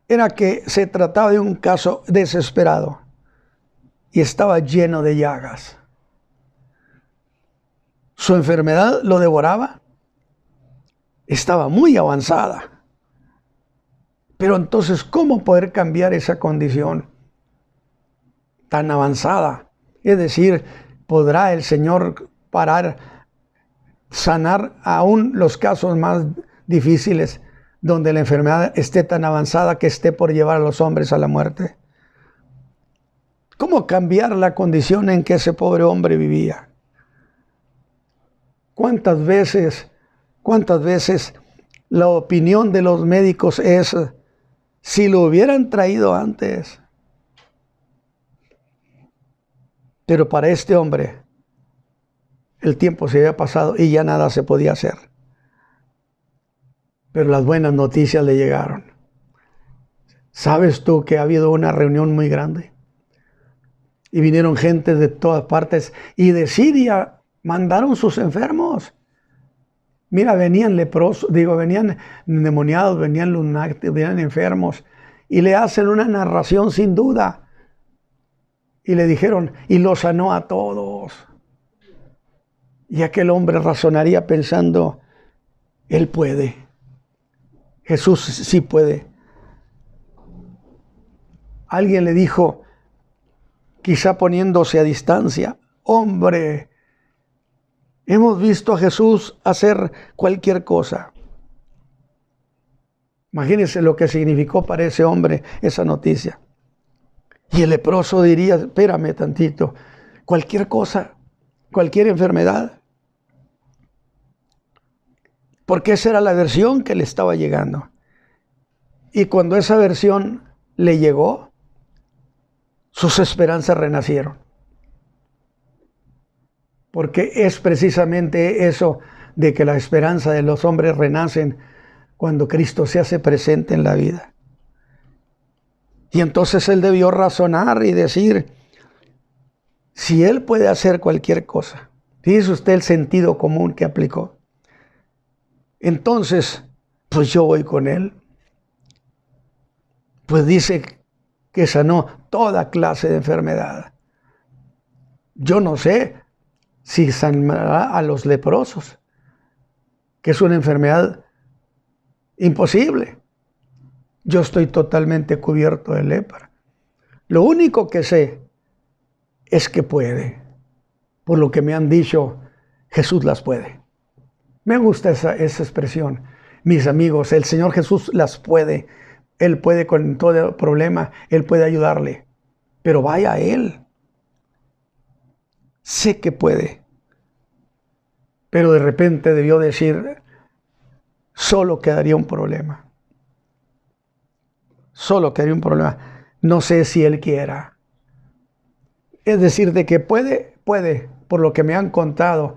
era que se trataba de un caso desesperado y estaba lleno de llagas. Su enfermedad lo devoraba, estaba muy avanzada. Pero entonces, ¿cómo poder cambiar esa condición tan avanzada? Es decir, ¿podrá el Señor sanar aún los casos más difíciles donde la enfermedad esté tan avanzada que esté por llevar a los hombres a la muerte? ¿Cómo cambiar la condición en que ese pobre hombre vivía? ¿Cuántas veces la opinión de los médicos es, si lo hubieran traído antes? Pero para este hombre, el tiempo se había pasado y ya nada se podía hacer. Pero las buenas noticias le llegaron. ¿Sabes tú que ha habido una reunión muy grande? Y vinieron gentes de todas partes y de Siria mandaron sus enfermos. Mira, venían leprosos, venían endemoniados, venían lunáticos, venían enfermos, y le hacen una narración sin duda. Y le dijeron, y los sanó a todos. Y aquel hombre razonaría pensando, Él puede. Jesús sí puede. Alguien le dijo, quizá poniéndose a distancia, hombre, hemos visto a Jesús hacer cualquier cosa. Imagínense lo que significó para ese hombre esa noticia. Y el leproso diría, espérame tantito, cualquier cosa, cualquier enfermedad. Porque esa era la versión que le estaba llegando. Y cuando esa versión le llegó, sus esperanzas renacieron. Porque es precisamente eso de que la esperanza de los hombres renacen cuando Cristo se hace presente en la vida. Y entonces él debió razonar y decir, si él puede hacer cualquier cosa, fíjese usted el sentido común que aplicó, entonces, pues yo voy con él. Pues dice que sanó toda clase de enfermedad. Yo no sé si sanará a los leprosos, que es una enfermedad imposible. Yo estoy totalmente cubierto de lepra. Lo único que sé es que puede. Por lo que me han dicho, Jesús las puede. Me gusta esa expresión. Mis amigos, el Señor Jesús las puede. Él puede con todo problema. Él puede ayudarle. Pero vaya a Él. Sé que puede. Pero de repente debió decir, solo quedaría un problema. Solo quedaría un problema. No sé si Él quiera. Es decir, de que puede, por lo que me han contado.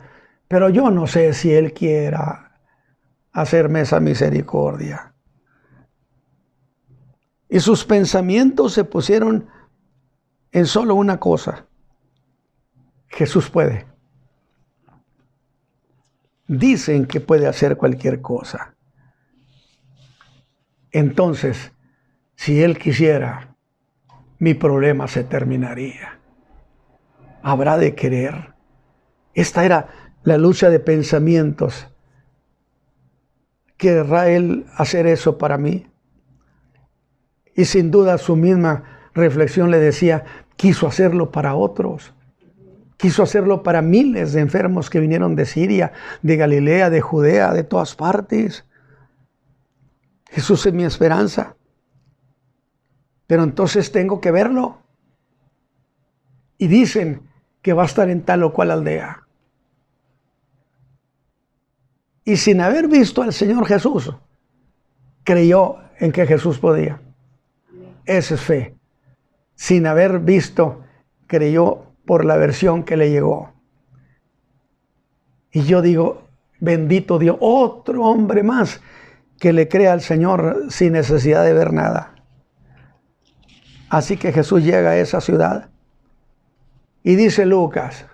Pero yo no sé si Él quiera hacerme esa misericordia. Y sus pensamientos se pusieron en solo una cosa. Jesús puede. Dicen que puede hacer cualquier cosa. Entonces, si Él quisiera, mi problema se terminaría. Habrá de querer. Esta era la lucha de pensamientos. ¿Querrá Él hacer eso para mí? Y sin duda su misma reflexión le decía, quiso hacerlo para otros. Quiso hacerlo para miles de enfermos que vinieron de Siria, de Galilea, de Judea, de todas partes. Jesús es mi esperanza. Pero entonces tengo que verlo. Y dicen que va a estar en tal o cual aldea. Y sin haber visto al Señor Jesús, creyó en que Jesús podía. Esa es fe. Sin haber visto, creyó por la versión que le llegó. Y yo digo, bendito Dios, otro hombre más que le crea al Señor sin necesidad de ver nada. Así que Jesús llega a esa ciudad y dice Lucas,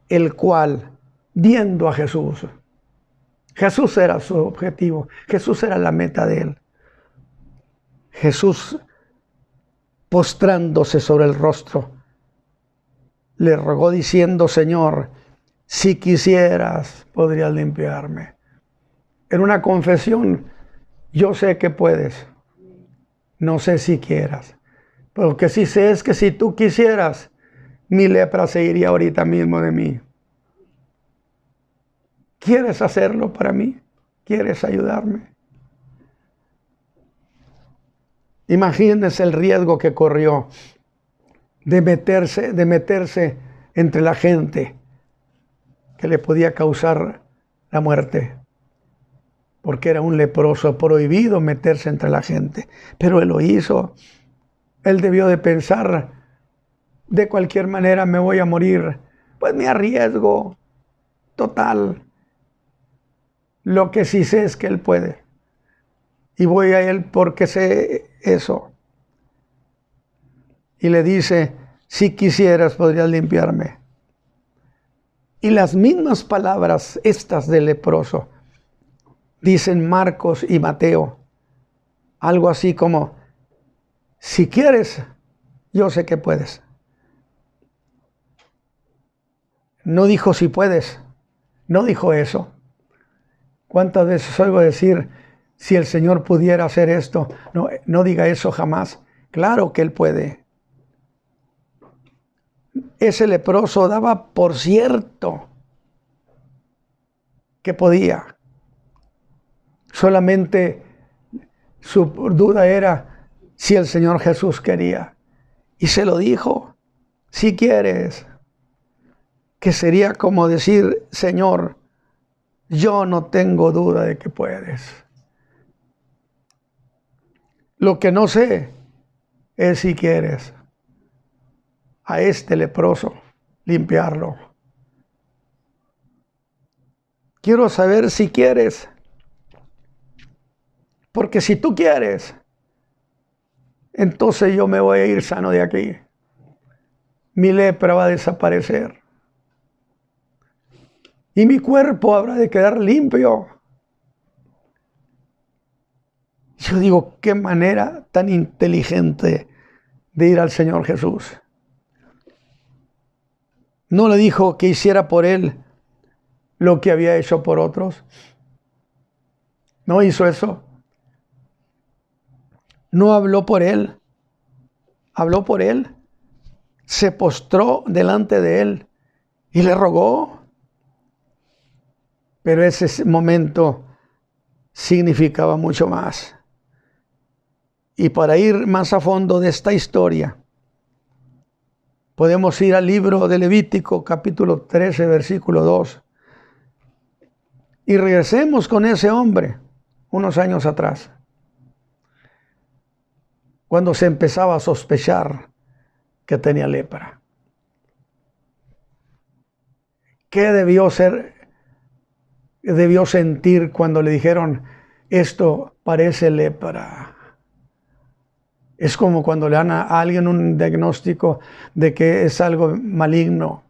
el cual, viendo a Jesús, Jesús era su objetivo, Jesús era la meta de él. Jesús, postrándose sobre el rostro, le rogó diciendo, Señor, si quisieras, podrías limpiarme. En una confesión, yo sé que puedes, no sé si quieras. Pero lo que sí sé es que si tú quisieras, mi lepra se iría ahorita mismo de mí. ¿Quieres hacerlo para mí? ¿Quieres ayudarme? Imagínense el riesgo que corrió de meterse entre la gente que le podía causar la muerte. Porque era un leproso, prohibido meterse entre la gente. Pero él lo hizo. Él debió de pensar, de cualquier manera me voy a morir, pues me arriesgo, total. Lo que sí sé es que Él puede. Y voy a Él porque sé eso. Y le dice, si quisieras podrías limpiarme. Y las mismas palabras estas del leproso dicen Marcos y Mateo. Algo así como, si quieres, yo sé que puedes. No dijo si puedes, no dijo eso. ¿Cuántas veces oigo decir, si el Señor pudiera hacer esto? No, no diga eso jamás. Claro que Él puede. Ese leproso daba por cierto que podía. Solamente su duda era si el Señor Jesús quería. Y se lo dijo, si quieres. Que sería como decir, Señor, yo no tengo duda de que puedes. Lo que no sé es si quieres a este leproso limpiarlo. Quiero saber si quieres. Porque si tú quieres, entonces yo me voy a ir sano de aquí. Mi lepra va a desaparecer. Y mi cuerpo habrá de quedar limpio. Yo digo, qué manera tan inteligente de ir al Señor Jesús. No le dijo que hiciera por él lo que había hecho por otros. No hizo eso. No habló por él. Habló por él. Se postró delante de él y le rogó. Pero ese momento significaba mucho más. Y para ir más a fondo de esta historia, podemos ir al libro de Levítico, capítulo 13, versículo 2. Y regresemos con ese hombre unos años atrás, cuando se empezaba a sospechar que tenía lepra. ¿Qué debió sentir cuando le dijeron, esto parece lepra? Es como cuando le dan a alguien un diagnóstico de que es algo maligno,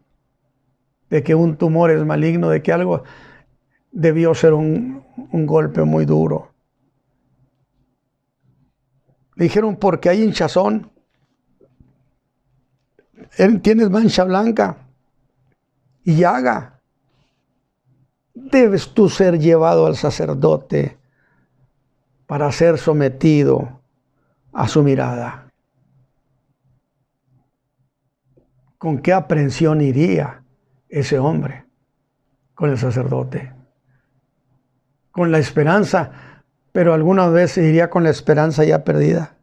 de que un tumor es maligno, de que algo debió ser un golpe muy duro. Le dijeron, porque hay hinchazón, tienes mancha blanca y llaga. Debes tú ser llevado al sacerdote para ser sometido a su mirada. ¿Con qué aprensión iría ese hombre con el sacerdote? Con la esperanza, pero algunas veces iría con la esperanza ya perdida.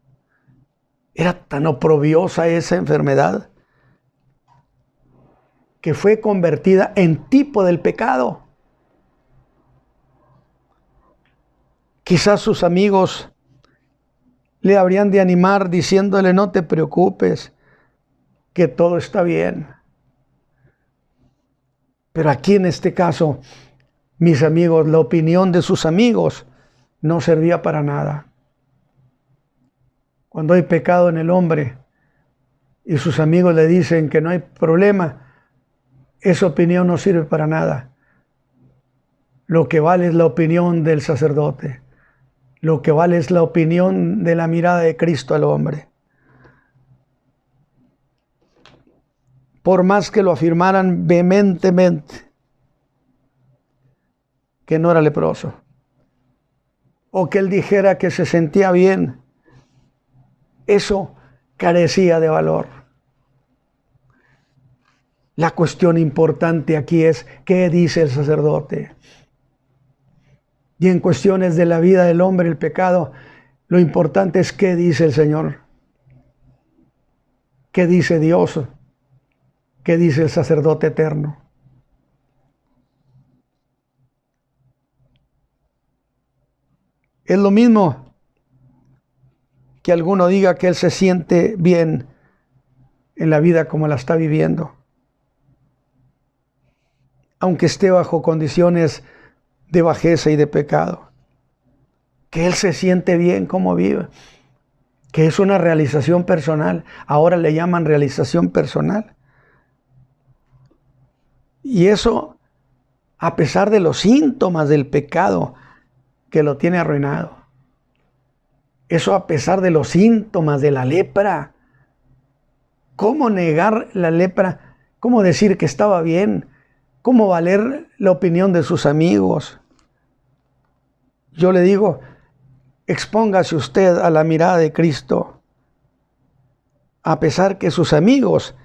Era tan oprobiosa esa enfermedad que fue convertida en tipo del pecado. Quizás sus amigos le habrían de animar diciéndole, no te preocupes, que todo está bien. Pero aquí en este caso, mis amigos, la opinión de sus amigos no servía para nada. Cuando hay pecado en el hombre y sus amigos le dicen que no hay problema, esa opinión no sirve para nada. Lo que vale es la opinión del sacerdote. Lo que vale es la opinión de la mirada de Cristo al hombre. Por más que lo afirmaran vehementemente que no era leproso, o que él dijera que se sentía bien, eso carecía de valor. La cuestión importante aquí es, ¿qué dice el sacerdote? Y en cuestiones de la vida del hombre, el pecado, lo importante es qué dice el Señor. ¿Qué dice Dios? ¿Qué dice el sacerdote eterno? Es lo mismo que alguno diga que él se siente bien en la vida como la está viviendo, aunque esté bajo condiciones de bajeza y de pecado, que él se siente bien como vive, que es una realización personal. Ahora le llaman realización personal. Y eso a pesar de los síntomas del pecado que lo tiene arruinado. Eso a pesar de los síntomas de la lepra. ¿Cómo negar la lepra? ¿Cómo decir que estaba bien? ¿Cómo valer la opinión de sus amigos? Yo le digo, expóngase usted a la mirada de Cristo, a pesar que sus amigos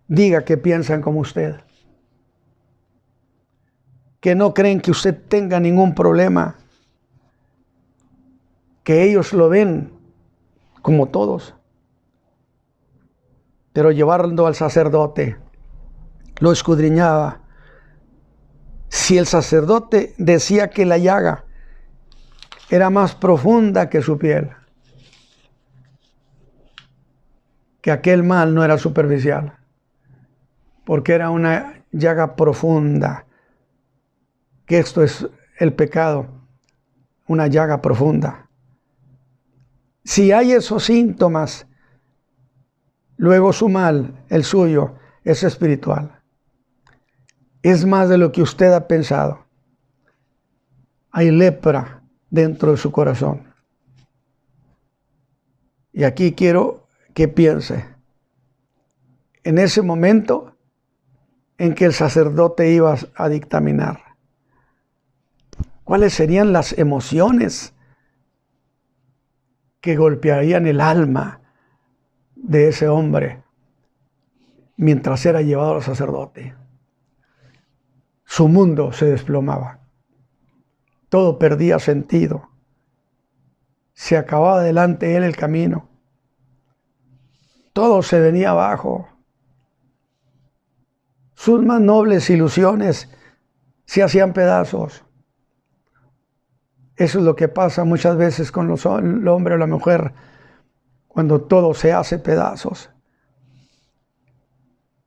digan que piensan como usted, que no creen que usted tenga ningún problema, que ellos lo ven como todos. Pero llevando al sacerdote, lo escudriñaba. Si el sacerdote decía que la llaga era más profunda que su piel, que aquel mal no era superficial, porque era una llaga profunda, que esto es el pecado, una llaga profunda. Si hay esos síntomas, luego su mal, el suyo, es espiritual. Es más de lo que usted ha pensado. Hay lepra dentro de su corazón. Y aquí quiero que piense en ese momento en que el sacerdote iba a dictaminar. ¿Cuáles serían las emociones que golpearían el alma de ese hombre mientras era llevado al sacerdote? Su mundo se desplomaba. Todo perdía sentido. Se acababa delante de él el camino. Todo se venía abajo. Sus más nobles ilusiones se hacían pedazos. Eso es lo que pasa muchas veces con el hombre o la mujer cuando todo se hace pedazos.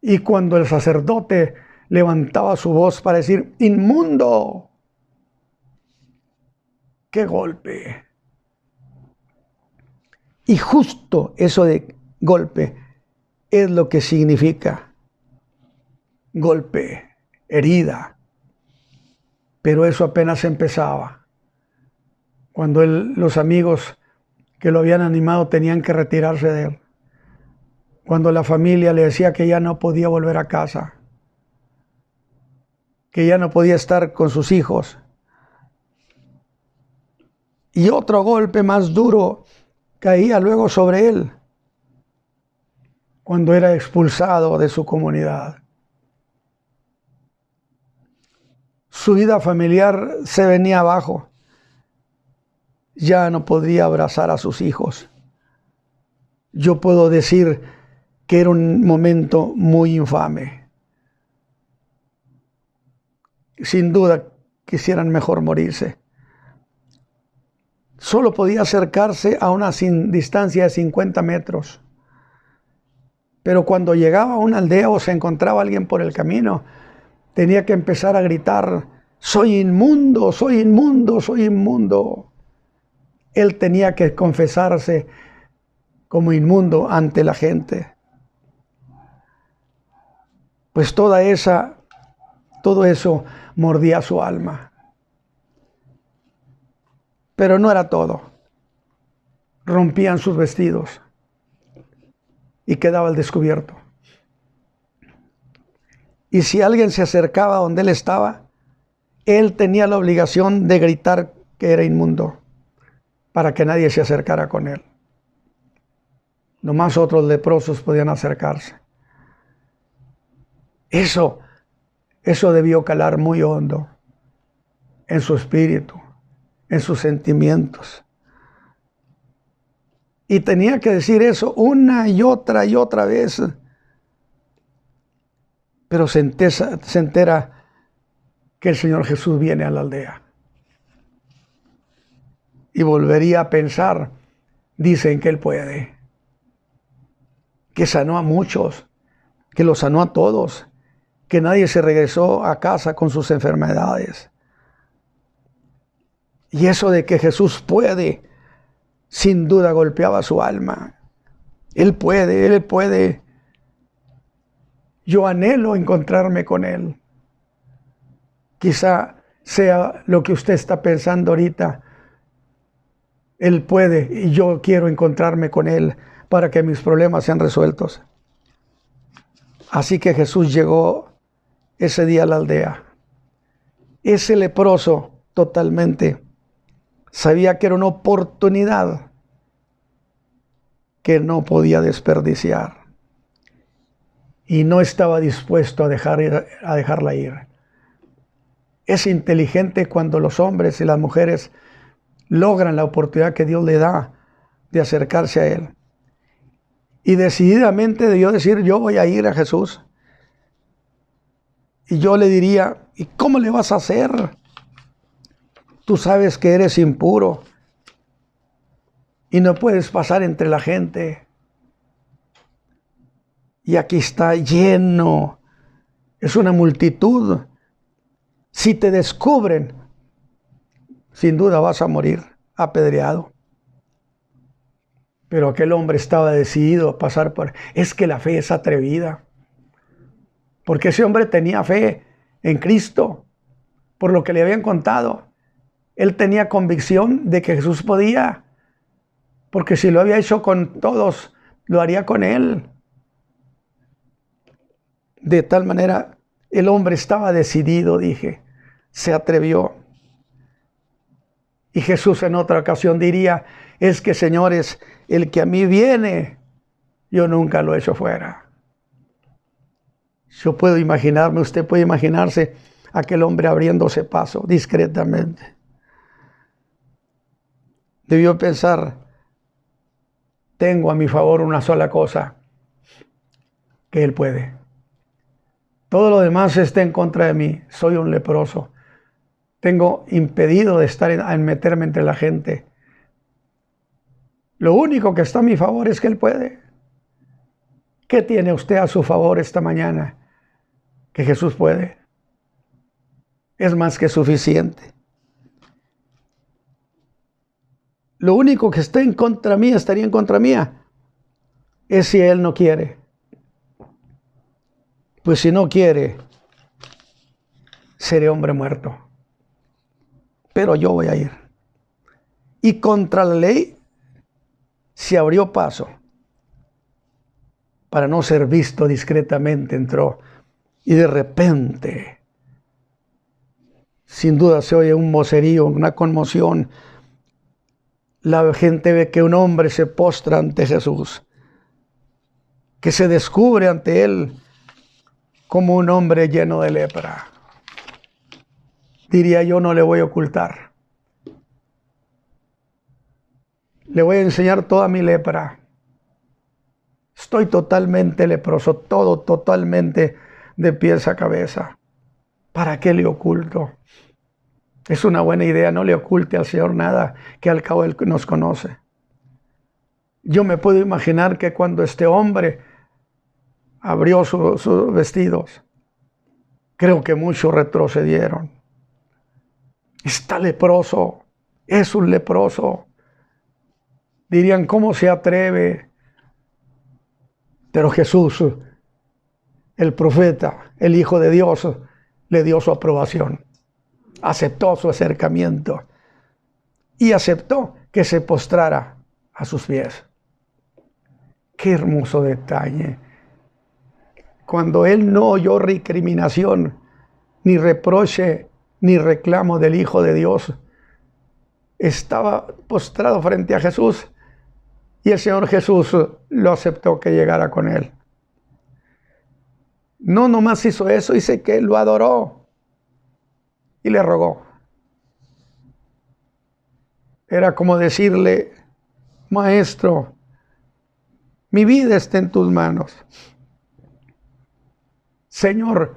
Y cuando el sacerdote levantaba su voz para decir, ¡inmundo! ¡Qué golpe! Y justo eso de golpe es lo que significa golpe, herida. Pero eso apenas empezaba. Cuando los amigos que lo habían animado tenían que retirarse de él. Cuando la familia le decía que ya no podía volver a casa, que ya no podía estar con sus hijos. Y otro golpe más duro caía luego sobre él, cuando era expulsado de su comunidad. Su vida familiar se venía abajo. Ya no podía abrazar a sus hijos. Yo puedo decir que era un momento muy infame. Sin duda quisieran mejor morirse. Solo podía acercarse a una distancia de 50 metros. Pero cuando llegaba a una aldea o se encontraba alguien por el camino, tenía que empezar a gritar, ¡soy inmundo, soy inmundo, soy inmundo! Él tenía que confesarse como inmundo ante la gente. Pues todo eso mordía su alma. Pero no era todo. Rompían sus vestidos y quedaba al descubierto. Y si alguien se acercaba a donde él estaba, él tenía la obligación de gritar que era inmundo para que nadie se acercara con él. Nomás otros leprosos podían acercarse. Eso debió calar muy hondo en su espíritu, en sus sentimientos. Y tenía que decir eso una y otra vez. Pero se entera que el Señor Jesús viene a la aldea. Y volvería a pensar, dicen que Él puede, que sanó a muchos, que los sanó a todos, que nadie se regresó a casa con sus enfermedades. Y eso de que Jesús puede, sin duda golpeaba su alma. Él puede. Yo anhelo encontrarme con Él. Quizá sea lo que usted está pensando ahorita. Él puede y yo quiero encontrarme con Él para que mis problemas sean resueltos. Así que Jesús llegó ese día a la aldea. Ese leproso totalmente sabía que era una oportunidad que no podía desperdiciar. Y no estaba dispuesto a dejarla ir. Es inteligente cuando los hombres y las mujeres logran la oportunidad que Dios le da de acercarse a Él. Y decididamente debió decir, yo voy a ir a Jesús. Y yo le diría, ¿y cómo le vas a hacer? Tú sabes que eres impuro y no puedes pasar entre la gente. Y aquí está lleno, es una multitud. Si te descubren, sin duda vas a morir apedreado. Pero aquel hombre estaba decidido a pasar por... Es que la fe es atrevida. Porque ese hombre tenía fe en Cristo, por lo que le habían contado. Él tenía convicción de que Jesús podía, porque si lo había hecho con todos, lo haría con él. De tal manera, el hombre estaba decidido, dije, se atrevió. Y Jesús en otra ocasión diría, es que señores, el que a mí viene, yo nunca lo echo fuera. Yo puedo imaginarme, usted puede imaginarse aquel hombre abriéndose paso discretamente. Debió pensar, tengo a mi favor una sola cosa, que Él puede. Todo lo demás está en contra de mí, soy un leproso. Tengo impedido de estar en meterme entre la gente. Lo único que está a mi favor es que Él puede. ¿Qué tiene usted a su favor esta mañana? Que Jesús puede. Es más que suficiente. Lo único que está en contra mía, estaría en contra mía, es si Él no quiere. Pues si no quiere, seré hombre muerto. Pero yo voy a ir. Y contra la ley se abrió paso. Para no ser visto discretamente entró. Y de repente, sin duda se oye un vocerío, una conmoción. La gente ve que un hombre se postra ante Jesús, que se descubre ante Él como un hombre lleno de lepra. Diría yo, no le voy a ocultar. Le voy a enseñar toda mi lepra. Estoy totalmente leproso, todo totalmente de pies a cabeza. ¿Para qué le oculto? Es una buena idea, no le oculte al Señor nada, que al cabo Él nos conoce. Yo me puedo imaginar que cuando este hombre abrió sus vestidos, creo que muchos retrocedieron. Está leproso, es un leproso. Dirían, ¿cómo se atreve? Pero Jesús, el profeta, el Hijo de Dios, le dio su aprobación. Aceptó su acercamiento y aceptó que se postrara a sus pies. Qué hermoso detalle. Cuando él no oyó recriminación, ni reproche, ni reclamo del Hijo de Dios, estaba postrado frente a Jesús y el Señor Jesús lo aceptó que llegara con él. No nomás hizo eso, dice que lo adoró y le rogó. Era como decirle, Maestro, mi vida está en tus manos. Señor,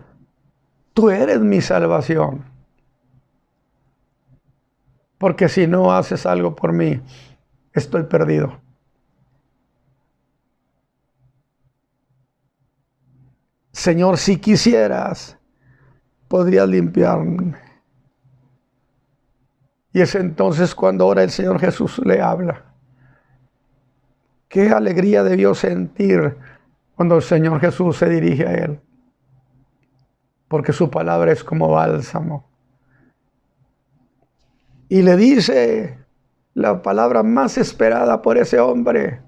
tú eres mi salvación. Porque si no haces algo por mí, estoy perdido. Señor, si quisieras, podrías limpiarme. Y es entonces cuando ahora el Señor Jesús le habla. Qué alegría debió sentir cuando el Señor Jesús se dirige a él. Porque su palabra es como bálsamo. y le dice la palabra más esperada por ese hombre,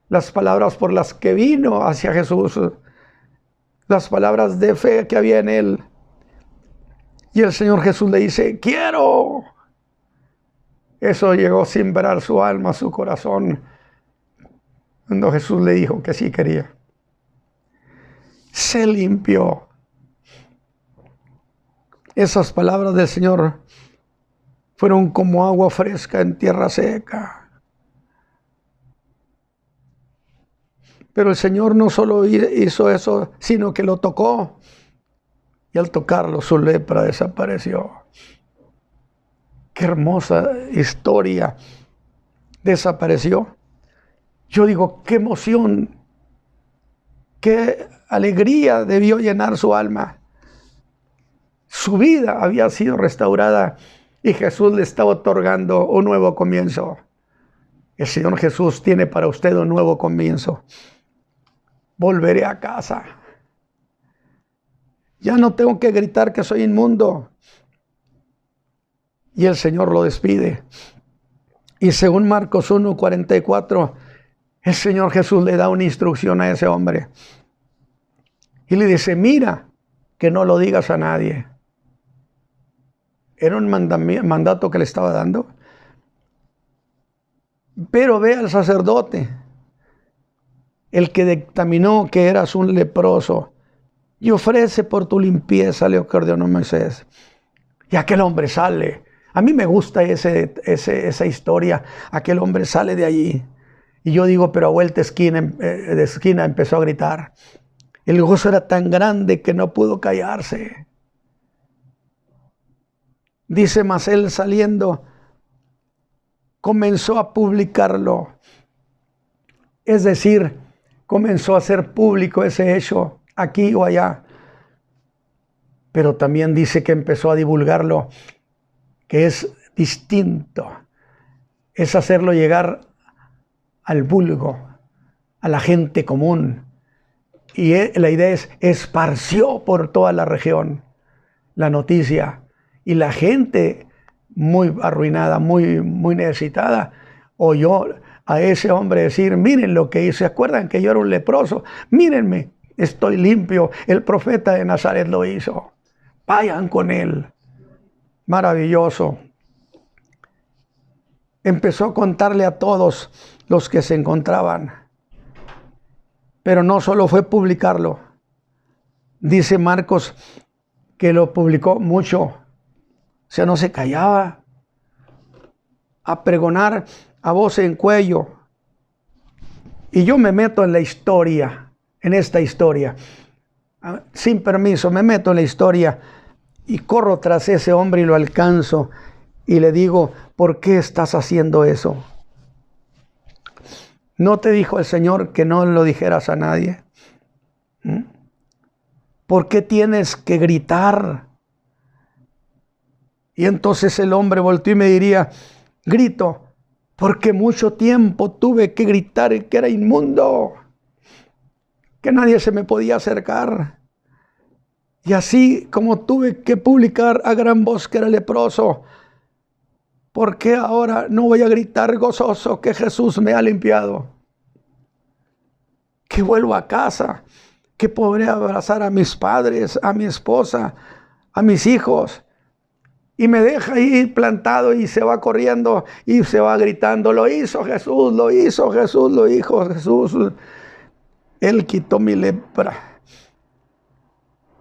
las palabras por las que vino hacia Jesús, las palabras de fe que había en él. Y el Señor Jesús le dice, quiero. Eso llegó a sembrar su alma, su corazón, cuando Jesús le dijo que sí quería. Se limpió. Esas palabras del Señor fueron como agua fresca en tierra seca. Pero el Señor no solo hizo eso, sino que lo tocó. Y al tocarlo, su lepra desapareció. Qué hermosa historia. Desapareció. Yo digo, qué emoción, qué alegría debió llenar su alma. Su vida había sido restaurada y Jesús le estaba otorgando un nuevo comienzo. El Señor Jesús tiene para usted un nuevo comienzo. Volveré a casa. Ya no tengo que gritar que soy inmundo. Y el Señor lo despide. Y según Marcos 1:44, el Señor Jesús le da una instrucción a ese hombre. Y le dice, mira, que no lo digas a nadie. Era un mandato que le estaba dando. Pero ve al sacerdote, el que dictaminó que eras un leproso, y ofrece por tu limpieza, le ordenó Moisés. Y aquel hombre sale. A mí me gusta esa historia. Aquel hombre sale de allí. Y yo digo, pero a vuelta de esquina empezó a gritar. El gozo era tan grande que no pudo callarse. Dice, mas él saliendo, comenzó a publicarlo. Es decir, comenzó a hacer público ese hecho, aquí o allá. Pero también dice que empezó a divulgarlo, que es distinto. Es hacerlo llegar al vulgo, a la gente común. Y la idea es, esparció por toda la región la noticia. Y la gente muy arruinada, muy necesitada, oyó a ese hombre decir, miren lo que hice. ¿Se acuerdan que yo era un leproso? Mírenme, estoy limpio. El profeta de Nazaret lo hizo. Vayan con él. Maravilloso. Empezó a contarle a todos los que se encontraban. Pero no solo fue publicarlo. Dice Marcos que lo publicó mucho. O sea, no se callaba. A pregonar a voz en cuello. Y yo me meto en la historia, en esta historia. Sin permiso, me meto en la historia y corro tras ese hombre y lo alcanzo. Y le digo, ¿por qué estás haciendo eso? ¿No te dijo el Señor que no lo dijeras a nadie? ¿Por qué tienes que gritar? Y entonces el hombre volteó y me diría, grito, porque mucho tiempo tuve que gritar que era inmundo, que nadie se me podía acercar. Y así como tuve que publicar a gran voz que era leproso, ¿por qué ahora no voy a gritar gozoso que Jesús me ha limpiado? Que vuelvo a casa, que podré abrazar a mis padres, a mi esposa, a mis hijos. Y me deja ahí plantado y se va corriendo y se va gritando, lo hizo Jesús, lo hizo Jesús, lo hizo Jesús. Él quitó mi lepra.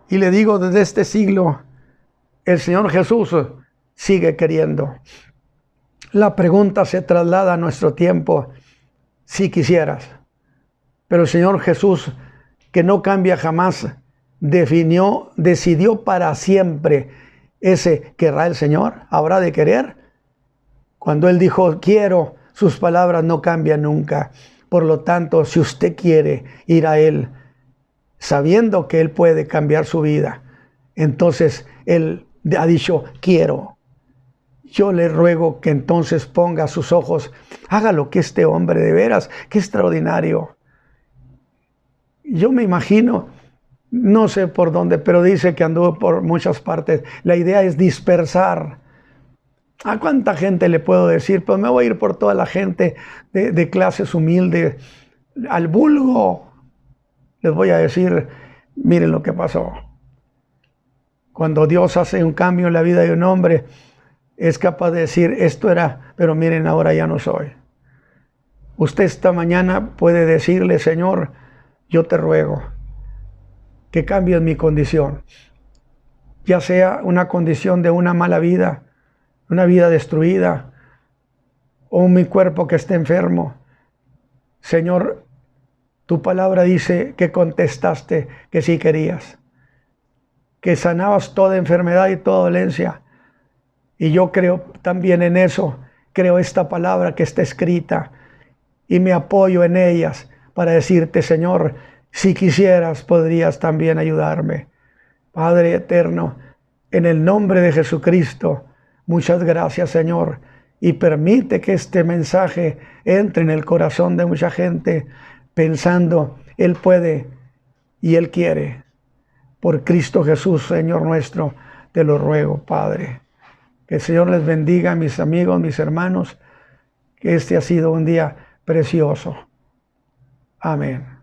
Y le digo, desde este siglo, el Señor Jesús sigue queriendo. La pregunta se traslada a nuestro tiempo, si quisieras. Pero el Señor Jesús, que no cambia jamás, decidió para siempre. Ese querrá el Señor, habrá de querer. Cuando Él dijo, quiero, sus palabras no cambian nunca. Por lo tanto, si usted quiere ir a Él, sabiendo que Él puede cambiar su vida, entonces Él ha dicho, quiero. Yo le ruego que entonces ponga sus ojos, haga lo que este hombre de veras, qué extraordinario. Yo me imagino, no sé por dónde, pero dice que anduvo por muchas partes. La idea es dispersar ¿A cuánta gente le puedo decir? Pues me voy a ir por toda la gente de clases humildes, al vulgo. Les voy a decir, miren lo que pasó. Cuando Dios hace un cambio en la vida de un hombre, es capaz de decir, esto era, pero miren, ahora ya no soy. Usted esta mañana puede decirle, Señor, yo te ruego que cambies mi condición. Ya sea una condición de una mala vida, una vida destruida, o mi cuerpo que esté enfermo. Señor, tu palabra dice que contestaste que sí querías, que sanabas toda enfermedad y toda dolencia. Y yo creo también en eso, creo esta palabra que está escrita y me apoyo en ellas para decirte, Señor, si quisieras podrías también ayudarme. Padre eterno, en el nombre de Jesucristo, muchas gracias, Señor, y permite que este mensaje entre en el corazón de mucha gente pensando, Él puede y Él quiere. Por Cristo Jesús, Señor nuestro, te lo ruego, Padre. Que el Señor les bendiga, mis amigos, mis hermanos, que este ha sido un día precioso. Amén.